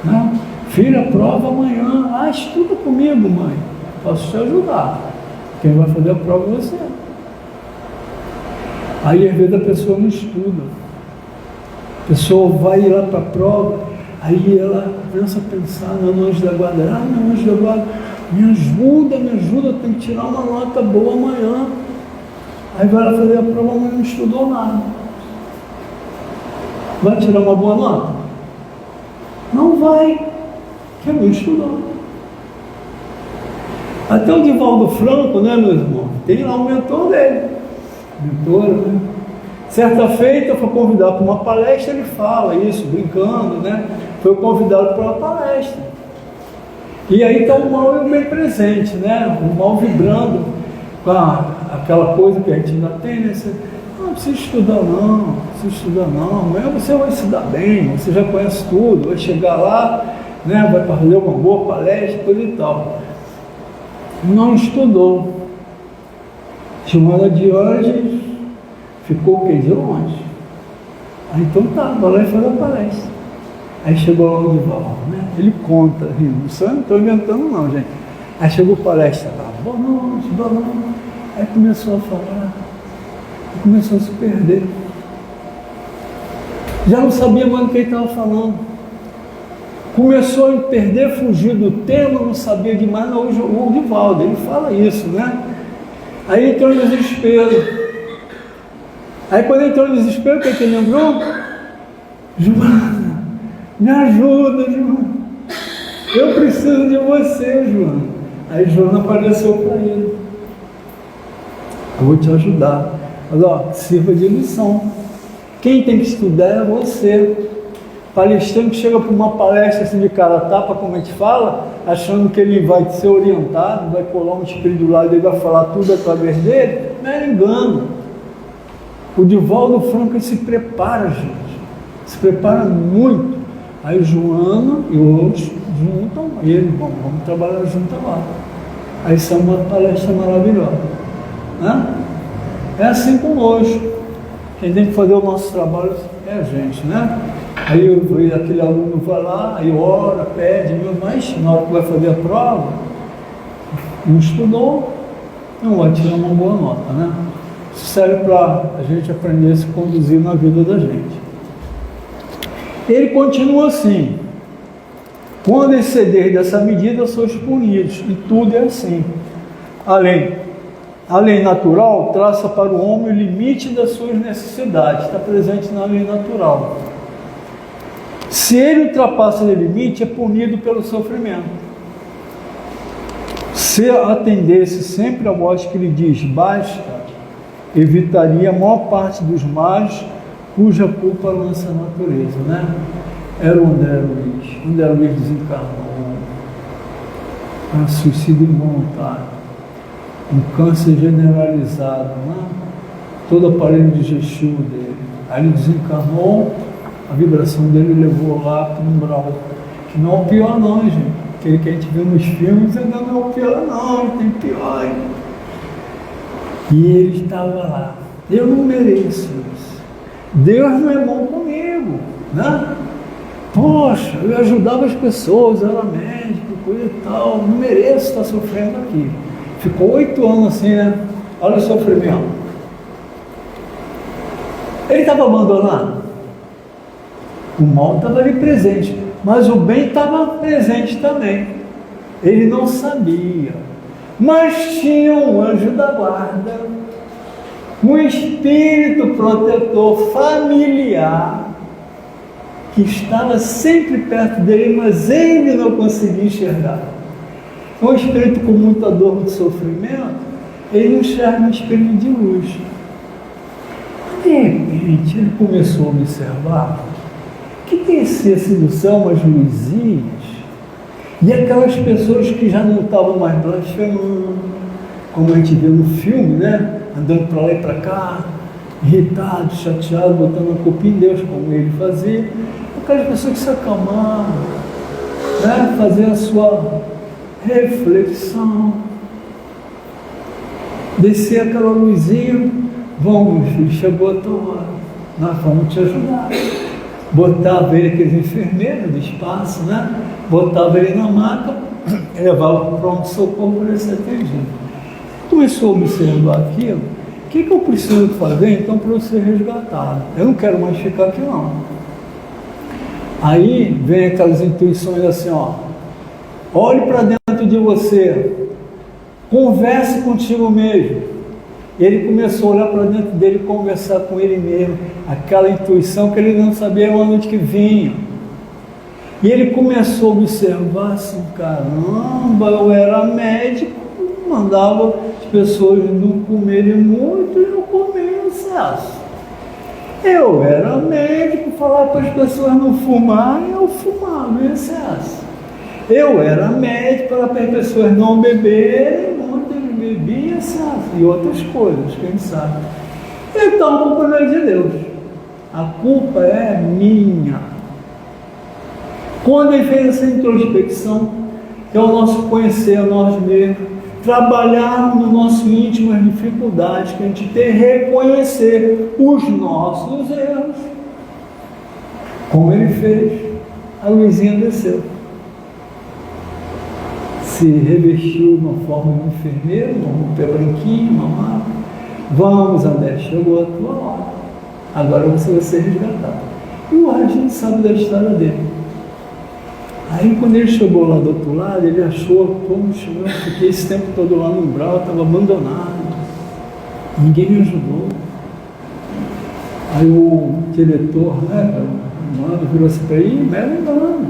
Não. Filha, prova amanhã. Ah, estuda comigo, mãe. Posso te ajudar. Quem vai fazer a prova é você. Aí às vezes a pessoa não estuda. A pessoa vai ir lá para a prova, aí ela começa a pensar no anjo da guarda. Ah, meu anjo da guarda, me ajuda, eu tenho que tirar uma nota boa amanhã. Aí vai lá fazer a prova, mas não estudou nada. Vai tirar uma boa nota? Não vai, porque não estudou. Até o Divaldo Franco, né, meu irmão? Tem lá o mentor dele. Mentor, né? Certa feita, foi convidado para uma palestra, ele fala isso, brincando, né? Foi convidado para uma palestra. E aí está o mal bem presente, né? O mal vibrando com aquela coisa que a gente ainda tem, né? Você, não precisa estudar não, amanhã você vai se dar bem, você já conhece tudo, vai chegar lá, né? Vai fazer uma boa palestra, coisa e tal. Não estudou. Chamada de anjos, ficou o quê? De longe. Aí então tá, vai lá e faz a palestra. Aí chegou lá o Divaldo, né? Ele conta, rindo. Isso eu não estou inventando não, gente. Aí chegou a palestra lá, boa noite. Aí começou a falar, começou a se perder. Já não sabia mais do que ele estava falando. Começou a perder, fugir do tema, não sabia demais. Não, o Divaldo, ele fala isso, né? Aí entrou em desespero. Aí quando entrou em desespero, o que ele lembrou? Joana, me ajuda, Joana. Eu preciso de você, Joana. Aí Joana apareceu para ele. Eu vou te ajudar. Mas ó, sirva de lição. Quem tem que estudar é você. Palestrante chega para uma palestra assim de cara tapa, como a gente fala, achando que ele vai ser orientado, vai colar um espírito do lado, ele vai falar tudo através dele, não é engano. O Divaldo Franco se prepara, gente, se prepara muito. Aí Joana e outros juntam ele, vamos trabalhar junto agora. Aí isso é uma palestra maravilhosa, né? É assim conosco. Quem tem que fazer o nosso trabalho é a gente, né? Aí aquele aluno vai lá, aí ora, pede, mas na hora que vai fazer a prova, não estudou, não vai tirar uma boa nota, né? Isso serve para a gente aprender a se conduzir na vida da gente. Ele continua assim: quando exceder dessa medida, sois punidos, e tudo é assim. A lei natural traça para o homem o limite das suas necessidades, está presente na lei natural. Se ele ultrapassa o limite, é punido pelo sofrimento. Se atendesse sempre a voz que lhe diz basta, evitaria a maior parte dos males cuja culpa lança a natureza, né? Era o André Luiz. O André Luiz desencarnou, suicídio involuntário, um câncer generalizado, né? Todo o aparelho digestivo dele. Aí ele desencarnou, a vibração dele levou lá para um umbral, que não é o pior não, gente. Aquele que a gente vê nos filmes ainda não é o pior não, tem pior. E ele estava lá. Eu não mereço isso. Deus não é bom comigo, né? Poxa, eu ajudava as pessoas, eu era médico, coisa e tal, não mereço estar sofrendo aqui. Ficou 8 anos assim, né? Olha o sofrimento. Ele estava abandonado. O mal estava ali presente, mas o bem estava presente também. Ele não sabia, mas tinha um anjo da guarda, um espírito protetor familiar, que estava sempre perto dele, mas ele não conseguia enxergar. Um espírito com muita dor, muito sofrimento, ele não enxerga um espírito de luz. De repente, ele começou a observar que descia assim do céu umas luzinhas, e aquelas pessoas que já não estavam mais blasfemando, como a gente vê no filme, né? Andando para lá e para cá, irritado, chateado, botando a culpa em Deus, como ele fazia. Aquelas pessoas que se acalmavam, né? Faziam a sua reflexão, descia aquela luzinha. Vamos, filho, chegou a tua hora, nós vamos te ajudar. Botava ele, aqueles enfermeiros do espaço, né? Botava ele na maca, levava para o pronto-socorro para ele ser atendido. Começou a observar aquilo. O que eu preciso fazer então para eu ser resgatado? Eu não quero mais ficar aqui não. Aí vem aquelas intuições assim, ó. Olhe para dentro de você, converse contigo mesmo. Ele começou a olhar para dentro dele, conversar com ele mesmo, aquela intuição que ele não sabia onde que vinha. E ele começou a observar assim, caramba, eu era médico, mandava as pessoas não comerem muito e eu comia em excesso. Eu era médico, falava para as pessoas não fumarem, eu fumava em excesso. Eu era médico, falava para as pessoas não beberem, bebia em excesso, e outras coisas, quem sabe. Então a culpa não é de Deus, a culpa é minha. Quando ele fez essa introspecção, que é o nosso conhecer a nós mesmos, trabalhar no nosso íntimo as dificuldades que a gente tem, reconhecer os nossos erros, como ele fez, a luzinha desceu. Se revestiu de uma forma de enfermeiro, um pé branquinho, uma mala. Vamos, André, chegou a tua hora. Agora você vai ser resgatado. E o resto a gente sabe da história dele. Aí quando ele chegou lá do outro lado, ele achou, poxa, eu fiquei esse tempo todo lá no umbral, estava abandonado. Ninguém me ajudou. Aí o diretor, né, o mano, virou assim para ele, não é engano.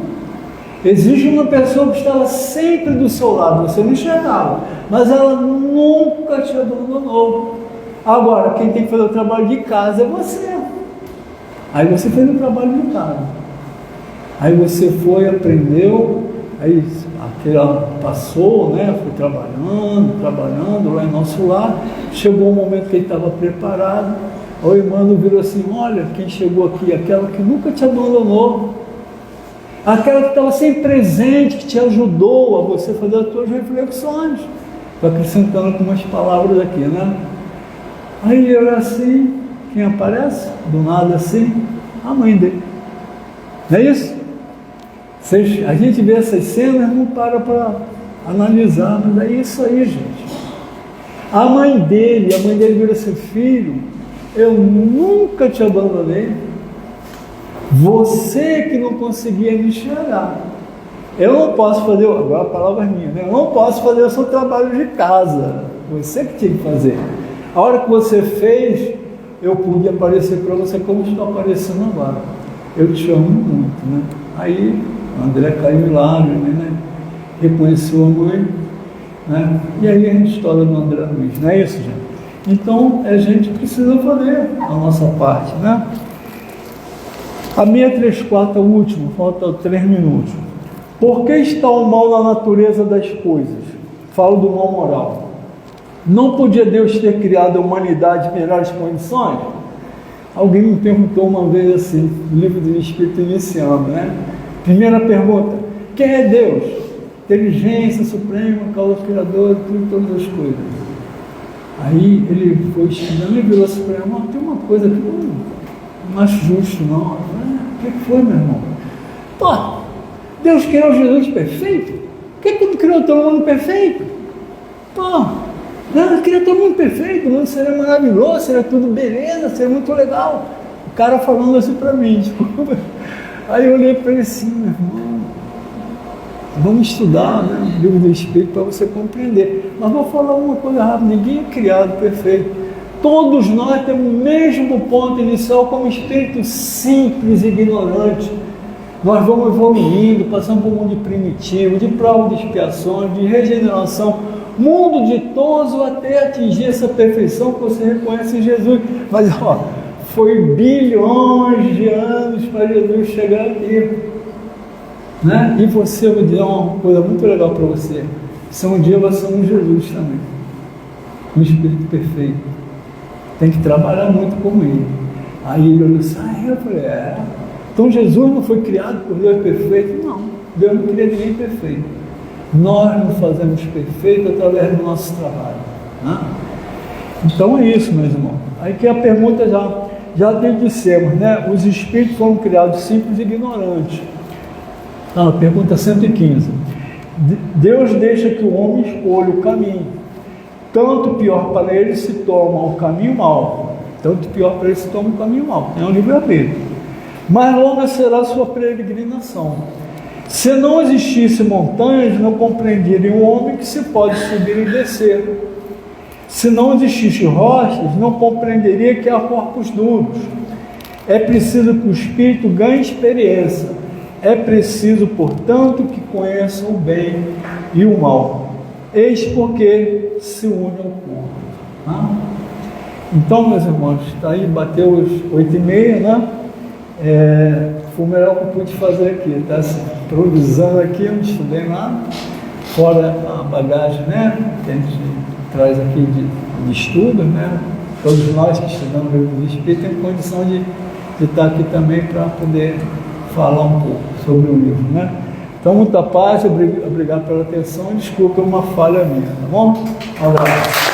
Existe uma pessoa que estava sempre do seu lado, você não enxergava, mas ela nunca te abandonou. Agora, quem tem que fazer o trabalho de casa é você. Aí você fez o trabalho de casa. Aí você foi, aprendeu, aí aquela passou, né? Foi trabalhando lá em nosso lar. Chegou um momento que ele estava preparado. O irmão virou assim, olha, quem chegou aqui, aquela que nunca te abandonou. Aquela que estava sempre presente, que te ajudou a você fazer as suas reflexões. Estou acrescentando algumas palavras aqui, né? Aí eu era assim, quem aparece? Do nada assim, a mãe dele. Não é isso? A gente vê essas cenas, não para analisar, mas é isso aí, gente. A mãe dele vira assim, filho, eu nunca te abandonei. Você que não conseguia me enxergar. Eu não posso fazer, agora a palavra é minha, né? Eu não posso fazer o seu trabalho de casa. Você que tinha que fazer. A hora que você fez, eu pude aparecer para você como estou aparecendo agora. Eu te amo muito, né? Aí, o André caiu em lágrimas, né? Reconheceu a mãe, né? E aí a história do André Luiz, não é isso, gente? Então, a gente precisa fazer a nossa parte, né? A 634 é o último, falta 3 minutos. Por que está o mal na natureza das coisas? Falo do mal moral. Não podia Deus ter criado a humanidade em melhores condições? Alguém me perguntou uma vez assim, no livro do Espírito Iniciando, né? Primeira pergunta, quem é Deus? Inteligência suprema, causa criadora, tudo, todas as coisas. Aí ele foi estudando e virou assim para mim, tem uma coisa que não acho justo, não. O que foi, meu irmão? Deus criou Jesus perfeito? Por que não criou todo mundo perfeito? Pô, eu queria todo mundo perfeito, o mundo seria maravilhoso, seria tudo beleza, seria muito legal. O cara falando assim para mim, desculpa. Aí eu olhei para ele assim, meu irmão, vamos estudar, né, o livro do Espírito para você compreender. Mas vou falar uma coisa rápida, ninguém é criado perfeito. Todos nós temos o mesmo ponto inicial como espírito simples e ignorante. Nós vamos evoluindo, passando por um mundo primitivo, de prova de expiações, de regeneração, mundo ditoso até atingir essa perfeição que você reconhece em Jesus. Mas ó, foi bilhões de anos para Jesus chegar aqui. Né? E você, eu vou dizer uma coisa muito legal para você. Se um dia vai ser um Jesus também, um espírito perfeito. Tem que trabalhar muito com ele. Aí ele olhou assim, eu falei, então Jesus não foi criado por Deus perfeito? Não, Deus não cria ninguém perfeito. Nós nos fazemos perfeito através do nosso trabalho. Né? Então é isso, meus irmãos. Aí que a pergunta já dissemos, né? Os espíritos foram criados simples e ignorantes. Então, pergunta 115. Deus deixa que o homem escolha o caminho. Tanto pior para ele se toma o caminho mau, tanto pior para ele se toma o caminho mau. É um livre-arbítrio. Mas longa será a sua peregrinação. Se não existisse montanhas, não compreenderiam o homem que se pode subir e descer. Se não existisse rochas, não compreenderia que há corpos duros. É preciso que o espírito ganhe experiência. É preciso, portanto, que conheça o bem e o mal. Eis porque se une ao corpo. Tá? Então, meus irmãos, está aí, bateu os 8h30, né? Foi o melhor que eu pude fazer aqui, tá? Assim, improvisando aqui, eu não estudei nada, fora a bagagem, né? Que a gente traz aqui de estudo, né? Todos nós que estudamos o livro do Espírito temos condição de estar aqui também para poder falar um pouco sobre o livro, né? Então, muita paz, obrigado pela atenção e desculpa uma falha minha, tá bom? Um abraço.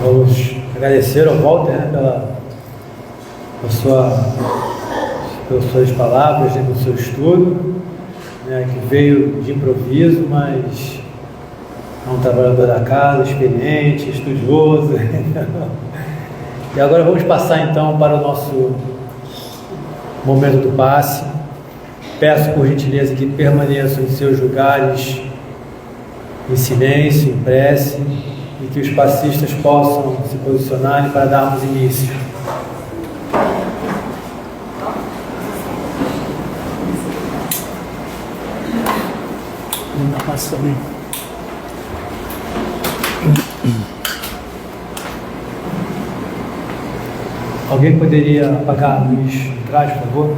Vamos agradecer ao Walter, né, pelas suas palavras, né, pelo seu estudo, né, que veio de improviso, mas é um trabalhador da casa, experiente, estudioso. E agora vamos passar então para o nosso momento do passe. Peço por gentileza que permaneçam em seus lugares em silêncio, em prece, e que os passistas possam se posicionarem para darmos início. Ainda passa também. Alguém poderia apagar a luz de trás, por favor?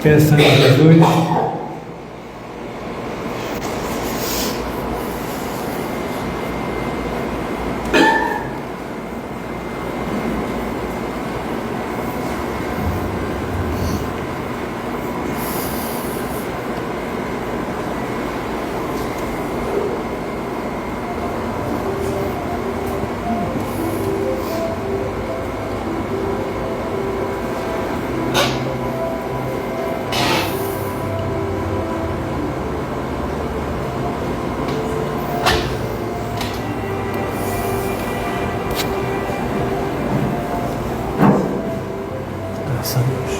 Pensando em Jesus. Graças a Deus.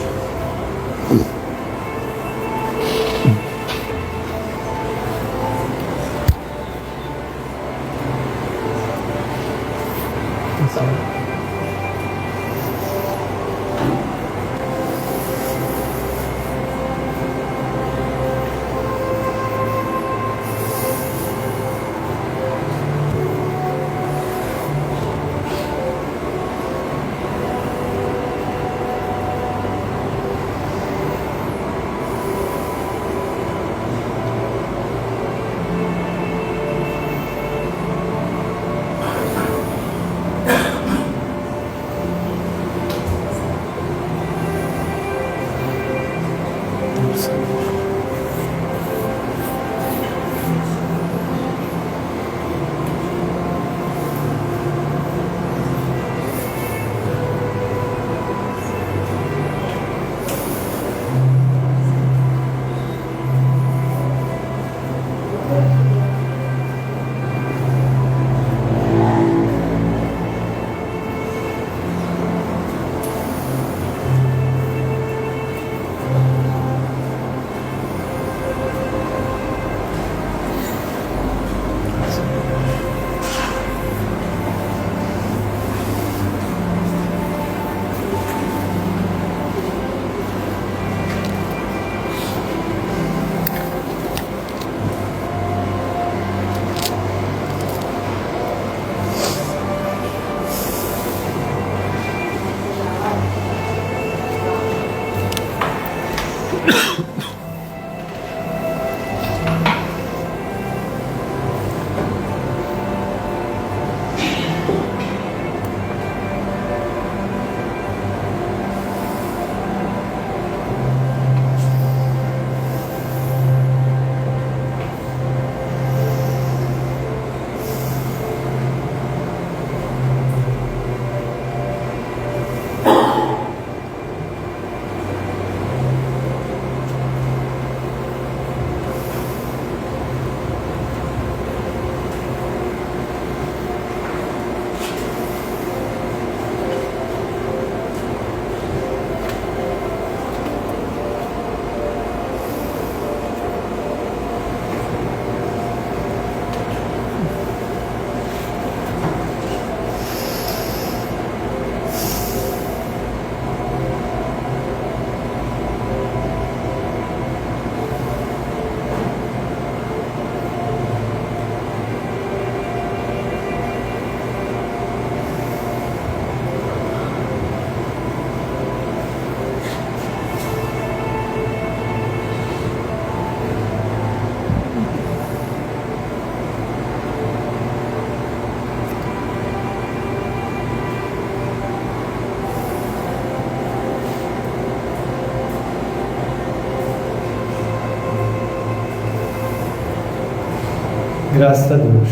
Graças a Deus.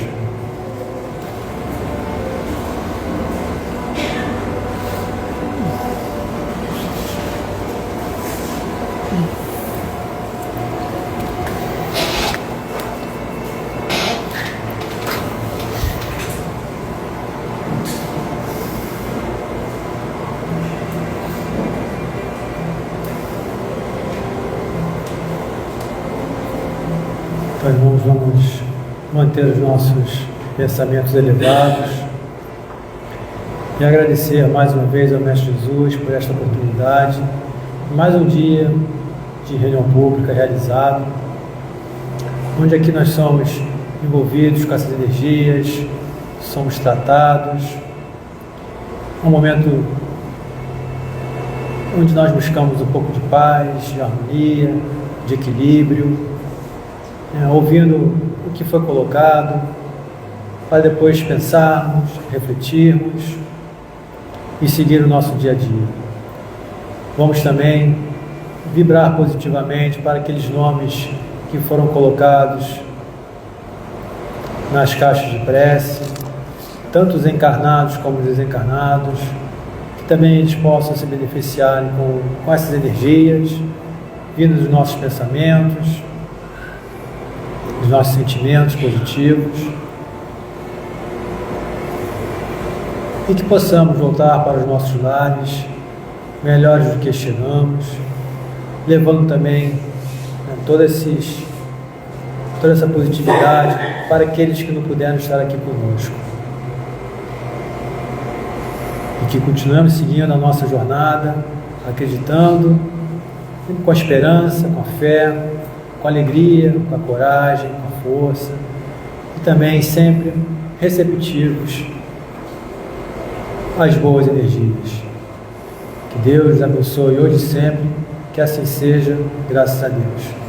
Então, irmãos, vamos manter os nossos pensamentos elevados e agradecer mais uma vez ao Mestre Jesus por esta oportunidade, mais um dia de reunião pública realizado, onde aqui nós somos envolvidos com essas energias, somos tratados, um momento onde nós buscamos um pouco de paz, de harmonia, de equilíbrio, ouvindo o que foi colocado, para depois pensarmos, refletirmos e seguir o nosso dia a dia. Vamos também vibrar positivamente para aqueles nomes que foram colocados nas caixas de prece, tanto os encarnados como os desencarnados, que também eles possam se beneficiarem com essas energias, vindo dos nossos pensamentos, dos nossos sentimentos positivos, e que possamos voltar para os nossos lares melhores do que chegamos, levando também toda essa positividade para aqueles que não puderam estar aqui conosco, e que continuemos seguindo a nossa jornada, acreditando, com a esperança, com a fé, com a alegria, com a coragem, com a força, e também sempre receptivos às boas energias. Que Deus abençoe hoje e sempre, que assim seja, graças a Deus.